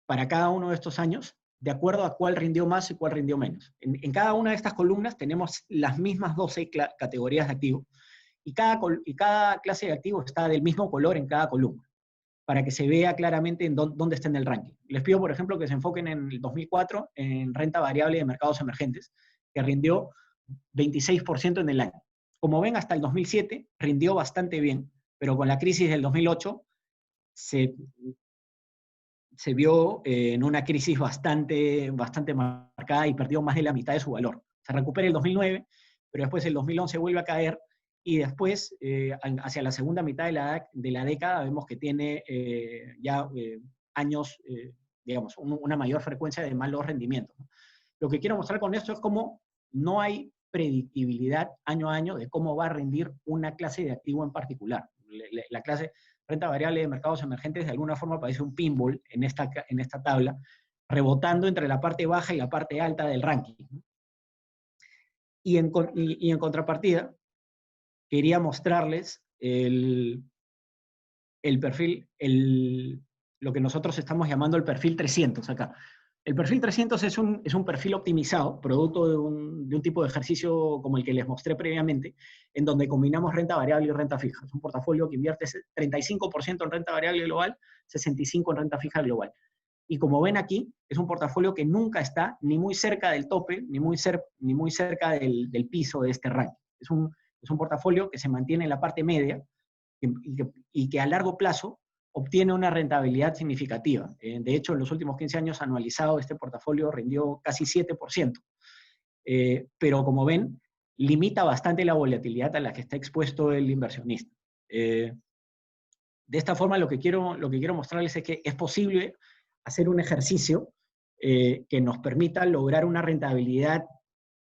para cada uno de estos años, de acuerdo a cuál rindió más y cuál rindió menos. En cada una de estas columnas tenemos las mismas 12 categorías de activo, y cada clase de activo está del mismo color en cada columna, para que se vea claramente en dónde está en el ranking. Les pido, por ejemplo, que se enfoquen en el 2004, en renta variable de mercados emergentes, que rindió 26% en el año. Como ven, hasta el 2007 rindió bastante bien, pero con la crisis del 2008 se vio en una crisis bastante marcada y perdió más de la mitad de su valor. Se recupera el 2009, pero después el 2011 vuelve a caer, y después, hacia la segunda mitad de la década, vemos que tiene años, digamos, una mayor frecuencia de malos rendimientos. Lo que quiero mostrar con esto es cómo no hay predictibilidad año a año de cómo va a rendir una clase de activo en particular. La clase renta variable de mercados emergentes de alguna forma parece un pinball en esta tabla, rebotando entre la parte baja y la parte alta del ranking. Y en contrapartida, quería mostrarles el perfil, lo que nosotros estamos llamando el perfil 300 acá. El perfil 300 es un perfil optimizado, producto de un tipo de ejercicio como el que les mostré previamente, en donde combinamos renta variable y renta fija. Es un portafolio que invierte 35% en renta variable global, 65% en renta fija global. Y como ven aquí, es un portafolio que nunca está ni muy cerca del tope, ni muy cerca del piso de este ranking. Es un portafolio que se mantiene en la parte media y que a largo plazo obtiene una rentabilidad significativa. De hecho, en los últimos 15 años anualizado, este portafolio rindió casi 7%. Pero como ven, limita bastante la volatilidad a la que está expuesto el inversionista. De esta forma, lo que quiero mostrarles es que es posible hacer un ejercicio que nos permita lograr una rentabilidad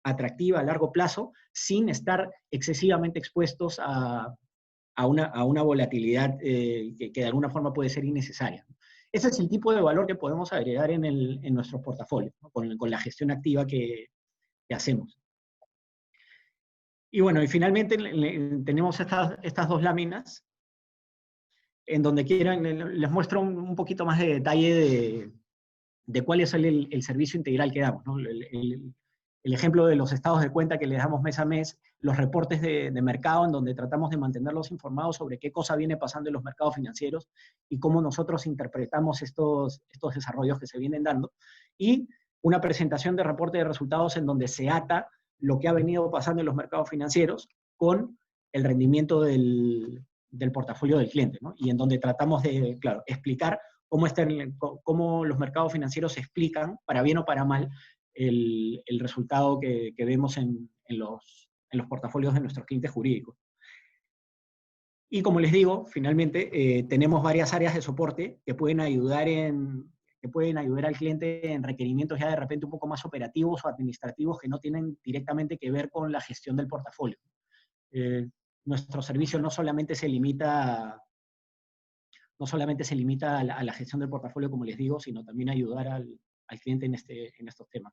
atractiva a largo plazo sin estar excesivamente expuestos a una volatilidad que de alguna forma puede ser innecesaria. Ese es el tipo de valor que podemos agregar en nuestros portafolios, ¿no? con la gestión activa que hacemos. Y bueno, y finalmente tenemos estas dos láminas, en donde les muestro un poquito más de detalle de cuál es el servicio integral que damos, ¿no? El ejemplo de los estados de cuenta que les damos mes a mes, los reportes de mercado en donde tratamos de mantenerlos informados sobre qué cosa viene pasando en los mercados financieros y cómo nosotros interpretamos estos desarrollos que se vienen dando, y una presentación de reporte de resultados en donde se ata lo que ha venido pasando en los mercados financieros con el rendimiento del portafolio del cliente, ¿no? Y en donde tratamos de, claro, explicar cómo los mercados financieros explican, para bien o para mal, el resultado que vemos en los portafolios de nuestros clientes jurídicos. Y como les digo, finalmente, tenemos varias áreas de soporte que pueden ayudar al cliente en requerimientos ya de repente un poco más operativos o administrativos que no tienen directamente que ver con la gestión del portafolio. Nuestro servicio no solamente se limita a la gestión del portafolio, como les digo, sino también a ayudar al cliente en estos temas.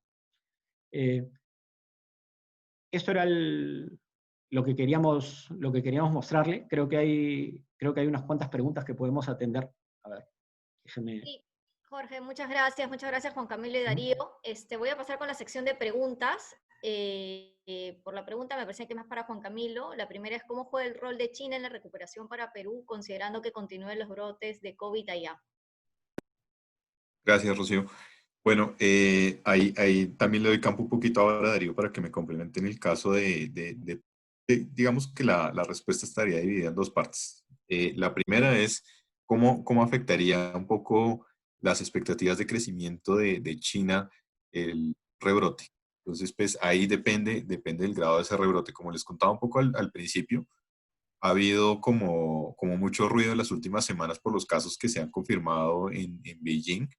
Esto era lo que queríamos mostrarle. Creo que hay unas cuantas preguntas que podemos atender. A ver, déjenme... Sí, Jorge, muchas gracias Juan Camilo y Darío. Voy a pasar con la sección de preguntas. Por la pregunta me parece que es más para Juan Camilo. La primera es: ¿cómo fue el rol de China en la recuperación para Perú, considerando que continúen los brotes de COVID allá? Gracias, Rocío. Bueno, ahí también le doy campo un poquito ahora a Darío para que me complemente en el caso digamos que la respuesta estaría dividida en dos partes. La primera es cómo afectaría un poco las expectativas de crecimiento de China el rebrote. Entonces, pues ahí depende del grado de ese rebrote. Como les contaba un poco al principio, ha habido como mucho ruido en las últimas semanas por los casos que se han confirmado en Beijing.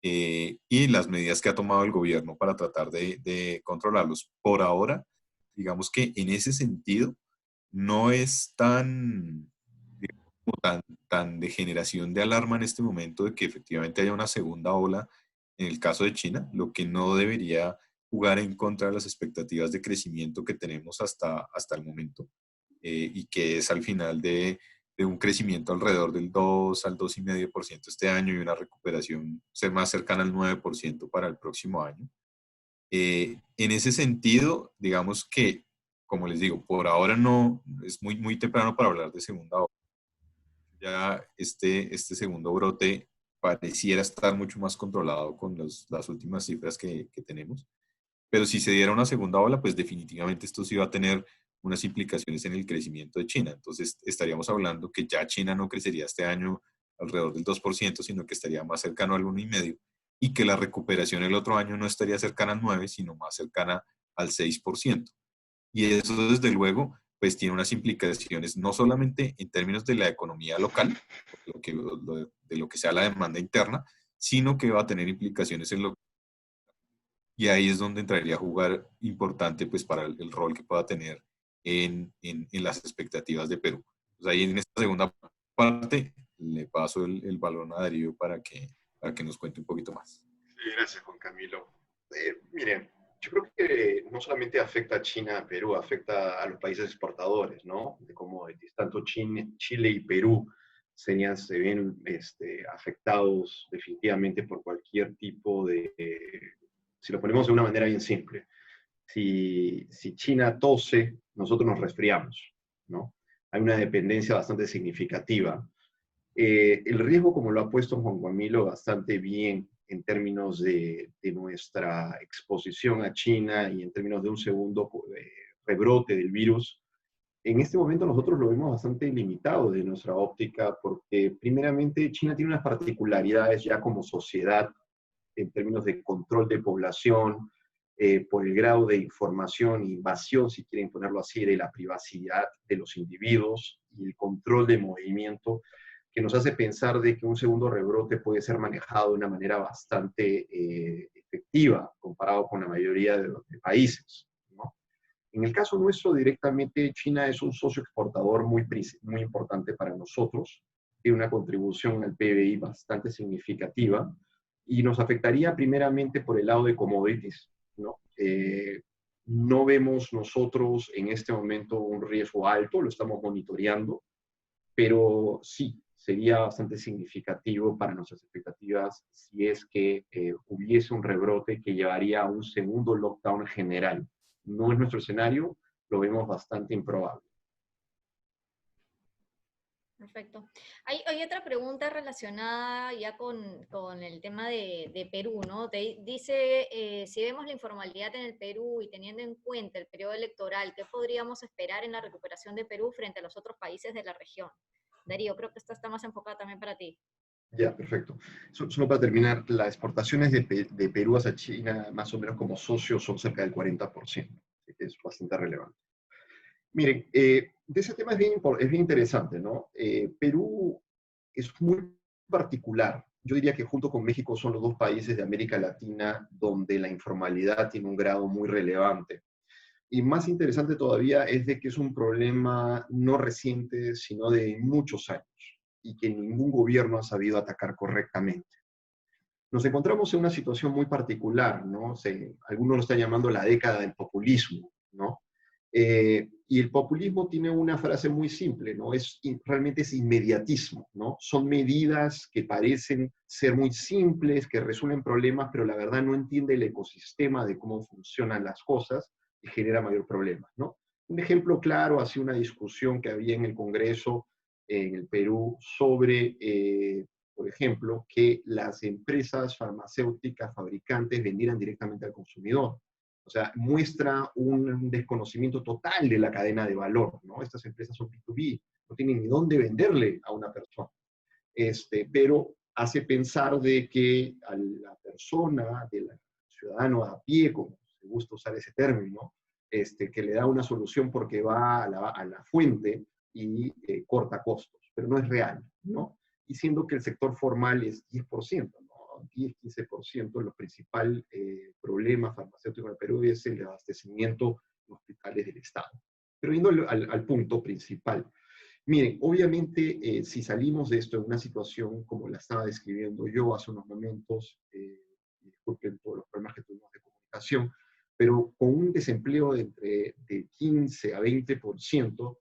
Y las medidas que ha tomado el gobierno para tratar de controlarlos. Por ahora, digamos que en ese sentido, no es tan de generación de alarma en este momento de que efectivamente haya una segunda ola en el caso de China, lo que no debería jugar en contra de las expectativas de crecimiento que tenemos hasta el momento, y que es al final de un crecimiento alrededor del 2 al 2,5% este año y una recuperación ser más cercana al 9% para el próximo año. En ese sentido, digamos que, como les digo, por ahora no es muy temprano para hablar de segunda ola. Ya este segundo brote pareciera estar mucho más controlado con las últimas cifras que tenemos. Pero si se diera una segunda ola, pues definitivamente esto sí va a tener unas implicaciones en el crecimiento de China. Entonces estaríamos hablando que ya China no crecería este año alrededor del 2%, sino que estaría más cercano al 1,5%, y que la recuperación el otro año no estaría cercana al 9%, sino más cercana al 6%. Y eso, desde luego, pues tiene unas implicaciones no solamente en términos de la economía local, de lo que sea la demanda interna, sino que va a tener implicaciones en lo. Y ahí es donde entraría a jugar importante, pues, para el rol que pueda tener en las expectativas de Perú. Pues ahí en esta segunda parte le paso el balón a Darío para que nos cuente un poquito más. Sí, gracias, Juan Camilo. Miren, yo creo que no solamente afecta a China, a Perú, afecta a los países exportadores, ¿no? De commodities. Tanto Chile y Perú se ven afectados definitivamente por cualquier tipo de... si lo ponemos de una manera bien simple, si China tose, nosotros nos resfriamos, ¿no? Hay una dependencia bastante significativa. El riesgo, como lo ha puesto Juan Camilo bastante bien en términos de nuestra exposición a China y en términos de un segundo rebrote del virus, en este momento nosotros lo vemos bastante limitado de nuestra óptica, porque primeramente China tiene unas particularidades ya como sociedad en términos de control de población, por el grado de información e invasión, si quieren ponerlo así, de la privacidad de los individuos y el control de movimiento, que nos hace pensar de que un segundo rebrote puede ser manejado de una manera bastante efectiva comparado con la mayoría de países, ¿no? En el caso nuestro, directamente, China es un socio exportador muy importante para nosotros, tiene una contribución al PBI bastante significativa, y nos afectaría primeramente por el lado de commodities, ¿no? No vemos nosotros en este momento un riesgo alto, lo estamos monitoreando, pero sí, sería bastante significativo para nuestras expectativas si es que hubiese un rebrote que llevaría a un segundo lockdown general. No es nuestro escenario, lo vemos bastante improbable. Perfecto. Hay otra pregunta relacionada ya con el tema de Perú, ¿no? Dice, si vemos la informalidad en el Perú y teniendo en cuenta el periodo electoral, ¿qué podríamos esperar en la recuperación de Perú frente a los otros países de la región? Darío, creo que esta está más enfocada también para ti. Ya, perfecto. Solo para terminar, las exportaciones de Perú hacia China, más o menos como socios, son cerca del 40%, así que es bastante relevante. Miren, de ese tema es bien interesante, ¿no? Perú es muy particular. Yo diría que junto con México son los dos países de América Latina donde la informalidad tiene un grado muy relevante. Y más interesante todavía es de que es un problema no reciente, sino de muchos años, y que ningún gobierno ha sabido atacar correctamente. Nos encontramos en una situación muy particular, ¿no? Algunos lo están llamando la década del populismo, ¿no? Y el populismo tiene una frase muy simple, ¿no? Realmente es inmediatismo, ¿no? Son medidas que parecen ser muy simples, que resuelven problemas, pero la verdad no entiende el ecosistema de cómo funcionan las cosas y genera mayor problema, ¿no? Un ejemplo claro, hace una discusión que había en el Congreso en el Perú sobre, por ejemplo, que las empresas farmacéuticas fabricantes vendieran directamente al consumidor. O sea, muestra un desconocimiento total de la cadena de valor, ¿no? Estas empresas son B2B, no tienen ni dónde venderle a una persona. Pero hace pensar de que a la persona, del ciudadano a pie, como se gusta usar ese término, que le da una solución porque va a la fuente y corta costos, pero no es real, ¿no? Y siendo que el sector formal es 10%, 10-15%, los principales problemas farmacéuticos en el Perú es el abastecimiento en hospitales del Estado. Pero yendo al punto principal, miren, obviamente si salimos de esto en una situación como la estaba describiendo yo hace unos momentos, disculpen todos los problemas que tuvimos de comunicación, pero con un desempleo de 15 a 20%,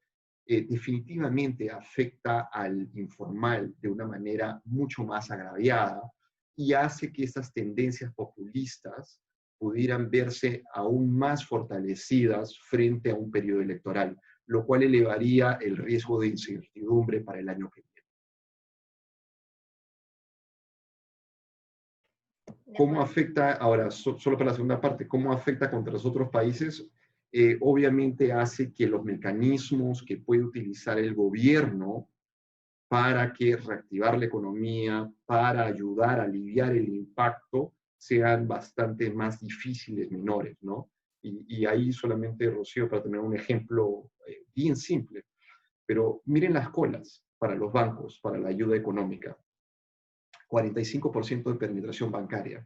definitivamente afecta al informal de una manera mucho más agraviada, y hace que estas tendencias populistas pudieran verse aún más fortalecidas frente a un periodo electoral, lo cual elevaría el riesgo de incertidumbre para el año que viene. ¿Cómo afecta, ahora, solo para la segunda parte, cómo afecta contra los otros países? Obviamente hace que los mecanismos que puede utilizar el gobierno para que reactivar la economía, para ayudar a aliviar el impacto, sean bastante más difíciles, menores, ¿no? Y ahí solamente, Rocío, para tener un ejemplo bien simple, pero miren las colas para los bancos, para la ayuda económica. 45% de penetración bancaria.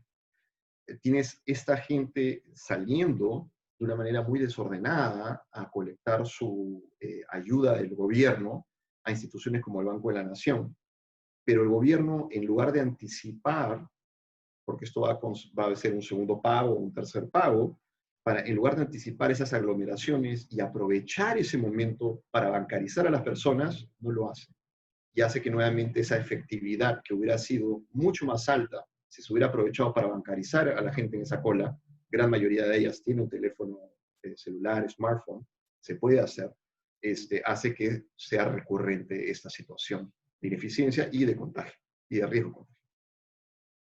Tienes esta gente saliendo de una manera muy desordenada a colectar su ayuda del gobierno a instituciones como el Banco de la Nación. Pero el gobierno, en lugar de anticipar, porque esto va a ser un segundo pago o un tercer pago, en lugar de anticipar esas aglomeraciones y aprovechar ese momento para bancarizar a las personas, no lo hace. Y hace que nuevamente esa efectividad, que hubiera sido mucho más alta si se hubiera aprovechado para bancarizar a la gente en esa cola, gran mayoría de ellas tiene un teléfono celular, smartphone, se puede hacer, hace que sea recurrente esta situación de ineficiencia y de contagio, y de riesgo de contagio.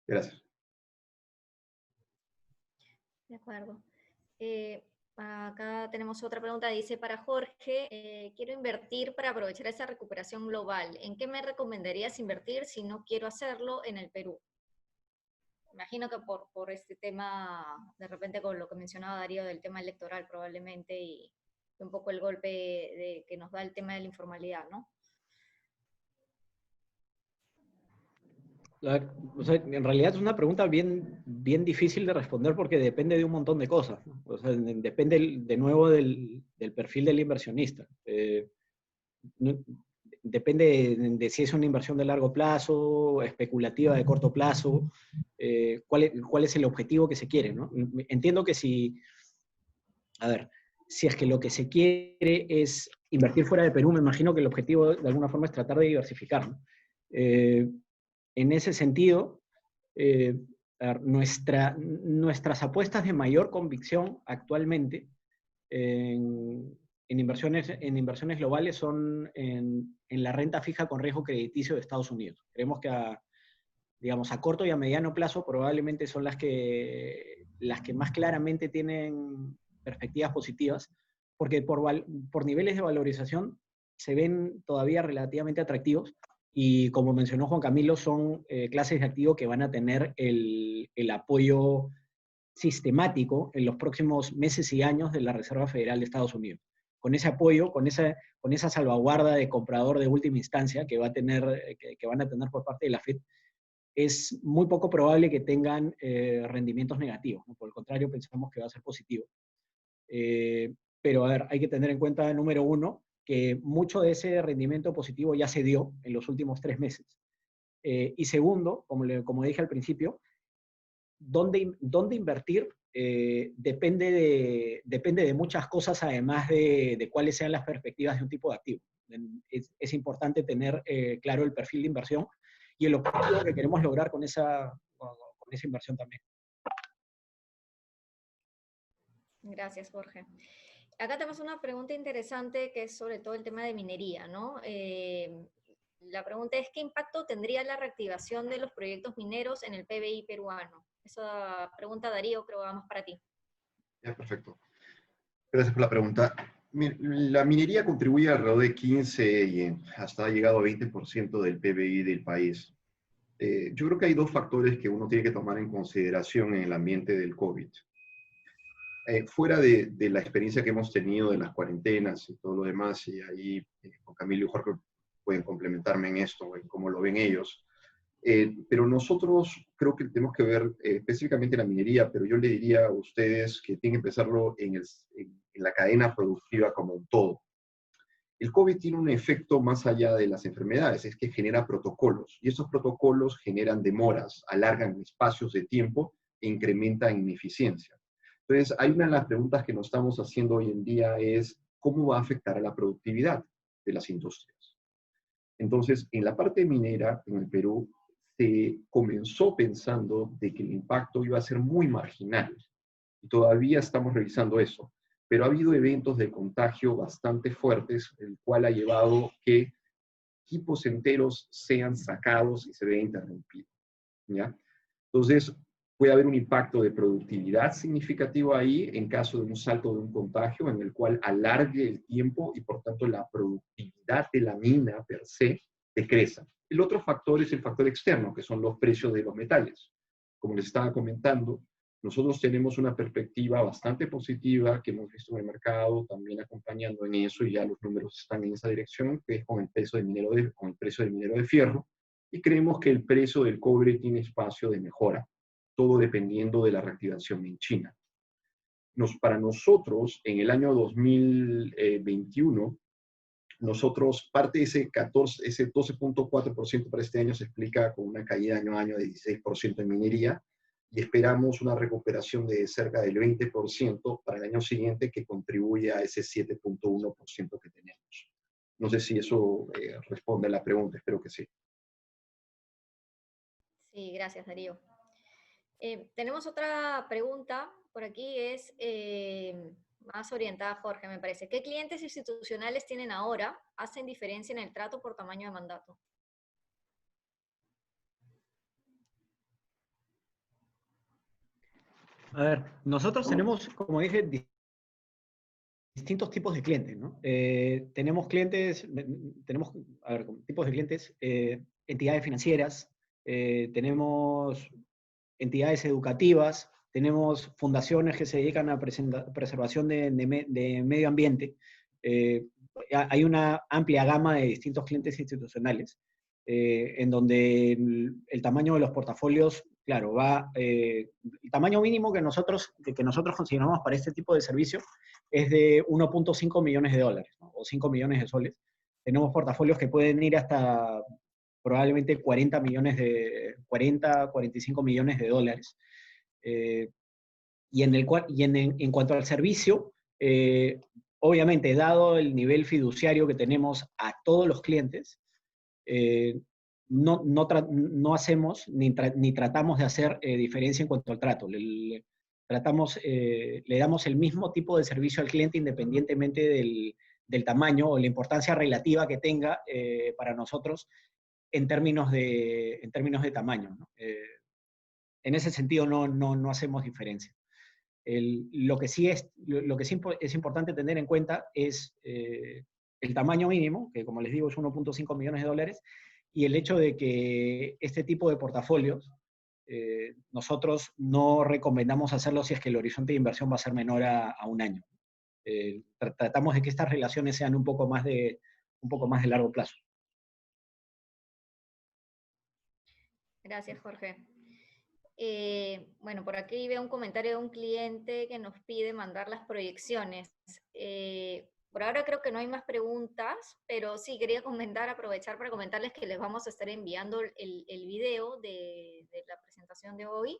Gracias. De acuerdo. Acá tenemos otra pregunta, dice, para Jorge, quiero invertir para aprovechar esa recuperación global. ¿En qué me recomendarías invertir si no quiero hacerlo en el Perú? Imagino que por este tema, de repente con lo que mencionaba Darío del tema electoral probablemente y un poco el golpe que nos da el tema de la informalidad, ¿no? O sea, en realidad es una pregunta bien, bien difícil de responder porque depende de un montón de cosas, ¿no? O sea, depende de nuevo del perfil del inversionista. No- Depende de si es una inversión de largo plazo, especulativa de corto plazo, cuál es el objetivo que se quiere, ¿no? Entiendo que a ver, si es que lo que se quiere es invertir fuera de Perú, me imagino que el objetivo de alguna forma es tratar de diversificar, ¿no? En ese sentido, a ver, nuestras apuestas de mayor convicción actualmente en inversiones globales son en la renta fija con riesgo crediticio de Estados Unidos. Creemos que digamos, a corto y a mediano plazo probablemente son las que más claramente tienen perspectivas positivas, porque por niveles de valorización se ven todavía relativamente atractivos y como mencionó Juan Camilo, son clases de activo que van a tener el apoyo sistemático en los próximos meses y años de la Reserva Federal de Estados Unidos. Con ese apoyo, con esa salvaguarda de comprador de última instancia que van a tener por parte de la Fed, es muy poco probable que tengan rendimientos negativos, ¿no? Por el contrario, pensamos que va a ser positivo. Pero a ver, hay que tener en cuenta, número uno, que mucho de ese rendimiento positivo ya se dio en los últimos 3 meses. Y segundo, como dije al principio, dónde invertir depende de muchas cosas, además de cuáles sean las perspectivas de un tipo de activo. Es importante tener claro el perfil de inversión y el objetivo que queremos lograr con esa inversión también. Gracias, Jorge. Acá tenemos una pregunta interesante que es sobre todo el tema de minería, ¿no? La pregunta es, ¿qué impacto tendría la reactivación de los proyectos mineros en el PBI peruano? Esa pregunta, Darío, creo que va más para ti. Ya, perfecto. Gracias por la pregunta. La minería contribuye alrededor de 15 y hasta ha llegado a 20% del PBI del país. Yo creo que hay dos factores que uno tiene que tomar en consideración en el ambiente del COVID. Fuera de la experiencia que hemos tenido de las cuarentenas y todo lo demás, y ahí con Camilo y Jorge pueden complementarme en esto, en cómo lo ven ellos, pero nosotros creo que tenemos que ver específicamente la minería, pero yo le diría a ustedes que tienen que empezarlo en la cadena productiva como un todo. El COVID tiene un efecto más allá de las enfermedades, es que genera protocolos, y esos protocolos generan demoras, alargan espacios de tiempo e incrementan ineficiencia. Entonces, hay una de las preguntas que nos estamos haciendo hoy en día es, ¿cómo va a afectar a la productividad de las industrias? Entonces, en la parte minera, en el Perú, se comenzó pensando de que el impacto iba a ser muy marginal. Y todavía estamos revisando eso. Pero ha habido eventos de contagio bastante fuertes, el cual ha llevado que equipos enteros sean sacados y se vean interrumpidos, ¿ya? Entonces, puede haber un impacto de productividad significativo ahí en caso de un salto de un contagio en el cual alargue el tiempo y por tanto la productividad de la mina per se decreza. El otro factor es el factor externo, que son los precios de los metales. Como les estaba comentando, nosotros tenemos una perspectiva bastante positiva que hemos visto en el mercado, también acompañando en eso, y ya los números están en esa dirección, que es con el precio del minero de fierro, y creemos que el precio del cobre tiene espacio de mejora, todo dependiendo de la reactivación en China. Para nosotros, en el año 2021, nosotros, parte de ese 12.4% para este año se explica con una caída año a año de 16% en minería, y esperamos una recuperación de cerca del 20% para el año siguiente que contribuye a ese 7.1% que tenemos. No sé si eso responde a la pregunta, espero que sí. Sí, gracias, Darío. Tenemos otra pregunta por aquí, es más orientada a Jorge, me parece. ¿Qué clientes institucionales tienen ahora? ¿Hacen diferencia en el trato por tamaño de mandato? A ver, nosotros tenemos, como dije, distintos tipos de clientes, ¿no? Tenemos a ver, tipos de clientes, entidades financieras, tenemos entidades educativas, tenemos fundaciones que se dedican a preservación de medio ambiente. Hay una amplia gama de distintos clientes institucionales, en donde el tamaño de los portafolios, claro, el tamaño mínimo que nosotros consideramos para este tipo de servicio es de 1.5 millones de dólares, ¿no? O 5 millones de soles. Tenemos portafolios que pueden ir hasta probablemente 45 millones de dólares. En cuanto al servicio, obviamente, dado el nivel fiduciario que tenemos a todos los clientes, no hacemos ni tratamos de hacer diferencia en cuanto al trato. Le damos el mismo tipo de servicio al cliente independientemente del tamaño o la importancia relativa que tenga para nosotros en términos de tamaño, ¿no? En ese sentido no hacemos diferencia. Lo que sí es importante tener en cuenta es el tamaño mínimo, que como les digo es 1.5 millones de dólares, y el hecho de que este tipo de portafolios nosotros no recomendamos hacerlo si es que el horizonte de inversión va a ser menor a un año. Tratamos de que estas relaciones sean un poco más de largo plazo. Gracias, Jorge. Bueno, por aquí veo un comentario de un cliente que nos pide mandar las proyecciones. Por ahora creo que no hay más preguntas, pero sí quería aprovechar para comentarles que les vamos a estar enviando el video de la presentación de hoy,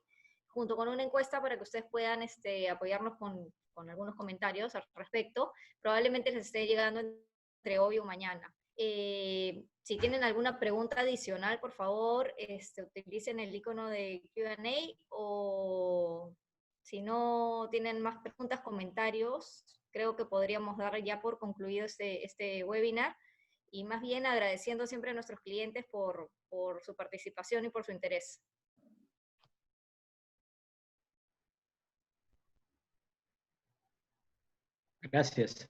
junto con una encuesta para que ustedes puedan apoyarnos con algunos comentarios al respecto. Probablemente les esté llegando entre hoy o mañana. Si tienen alguna pregunta adicional, por favor, utilicen el icono de Q&A, o si no tienen más preguntas, comentarios, creo que podríamos dar ya por concluido este webinar, y más bien agradeciendo siempre a nuestros clientes por su participación y por su interés. Gracias.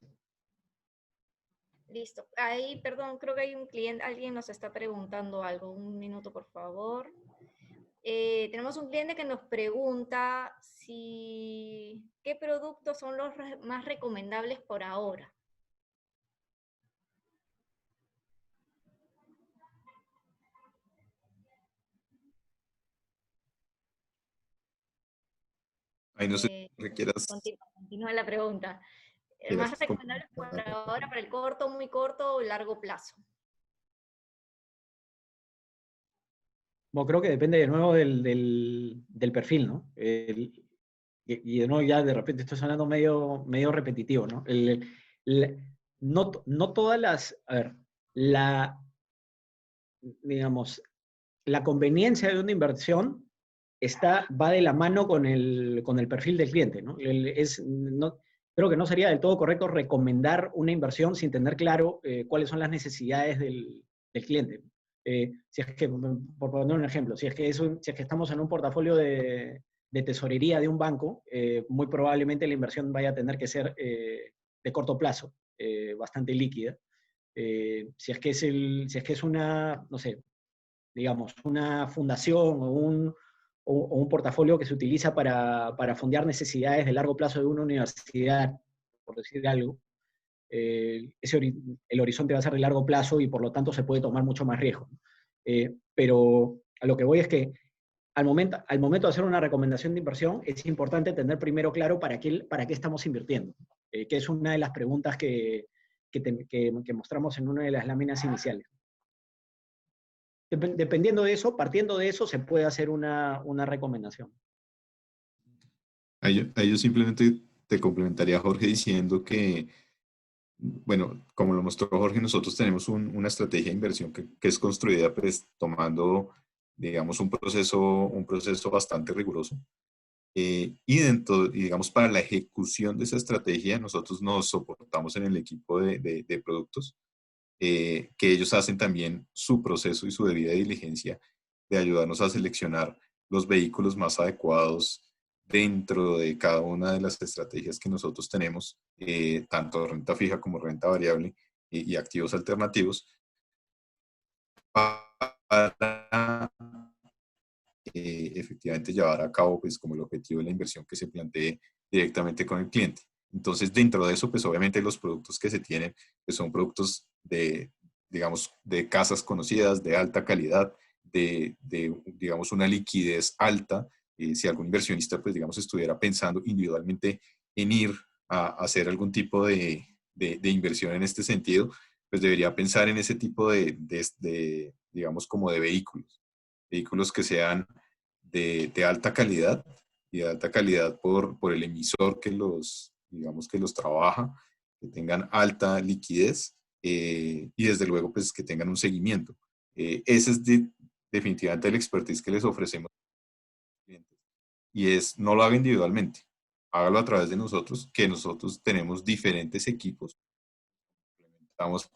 Listo. Ahí, perdón, creo que hay un cliente, alguien nos está preguntando algo. Un minuto, por favor. Tenemos un cliente que nos pregunta qué productos son los más recomendables por ahora. Ahí no sé qué quieras. Continúa la pregunta. ¿Más recomendables por ahora para el corto, muy corto o largo plazo? Bueno, creo que depende de nuevo del perfil, ¿no? Y de nuevo ya de repente estoy sonando medio repetitivo, ¿no? No todas las, a ver, digamos, la conveniencia de una inversión va de la mano con el perfil del cliente, ¿no? Creo que no sería del todo correcto recomendar una inversión sin tener claro cuáles son las necesidades del cliente. Si es que, por poner un ejemplo, si es que estamos en un portafolio de tesorería de un banco, muy probablemente la inversión vaya a tener que ser de corto plazo, bastante líquida. Si es que es una, no sé, digamos, una fundación o un portafolio que se utiliza para fondear necesidades de largo plazo de una universidad, por decir algo, el horizonte va a ser de largo plazo y por lo tanto se puede tomar mucho más riesgo. Pero a lo que voy es que al momento de hacer una recomendación de inversión es importante tener primero claro para qué estamos invirtiendo, que es una de las preguntas que mostramos en una de las láminas iniciales. Dependiendo de eso, partiendo de eso, se puede hacer una recomendación. Ahí yo simplemente te complementaría, Jorge, diciendo que, bueno, como lo mostró Jorge, nosotros tenemos una estrategia de inversión que es construida pues tomando, digamos, un proceso bastante riguroso. Y digamos, para la ejecución de esa estrategia, nosotros nos soportamos en el equipo de productos, que ellos hacen también su proceso y su debida diligencia de ayudarnos a seleccionar los vehículos más adecuados dentro de cada una de las estrategias que nosotros tenemos, tanto renta fija como renta variable y activos alternativos, para efectivamente llevar a cabo pues como el objetivo de la inversión que se plantee directamente con el cliente. Entonces, dentro de eso, pues obviamente los productos que se tienen pues, son productos de, digamos, de casas conocidas, de alta calidad, digamos, una liquidez alta. Si algún inversionista, pues, digamos, estuviera pensando individualmente en ir a hacer algún tipo de inversión en este sentido, pues debería pensar en ese tipo digamos, como de vehículos que sean de alta calidad y de alta calidad por el emisor que digamos, que los trabaja, que tengan alta liquidez y desde luego, pues, que tengan un seguimiento. Ese es definitivamente el expertise que les ofrecemos a los clientes. Y no lo haga individualmente, hágalo a través de nosotros, que nosotros tenemos diferentes equipos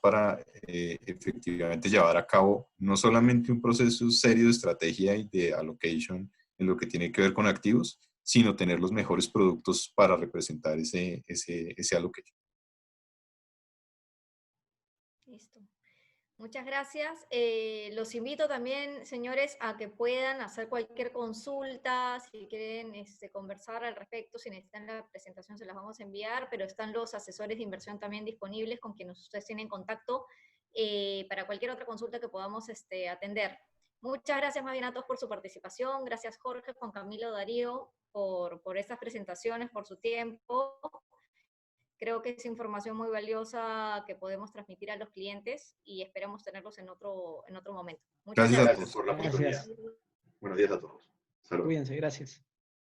para efectivamente llevar a cabo no solamente un proceso serio de estrategia y de allocation en lo que tiene que ver con activos, sino tener los mejores productos para representar ese allocation. Listo. Muchas gracias. Los invito también, señores, a que puedan hacer cualquier consulta, si quieren conversar al respecto, si necesitan la presentación se las vamos a enviar, pero están los asesores de inversión también disponibles con quienes ustedes tienen contacto para cualquier otra consulta que podamos atender. Muchas gracias más bien a todos por su participación. Gracias Jorge, Juan Camilo, Darío, por estas presentaciones, por su tiempo. Creo que es información muy valiosa que podemos transmitir a los clientes y esperamos tenerlos en otro momento. Muchas Gracias a gracias. todos. Por la oportunidad. Gracias. Buenos días a todos. Saludos. Cuídense, gracias.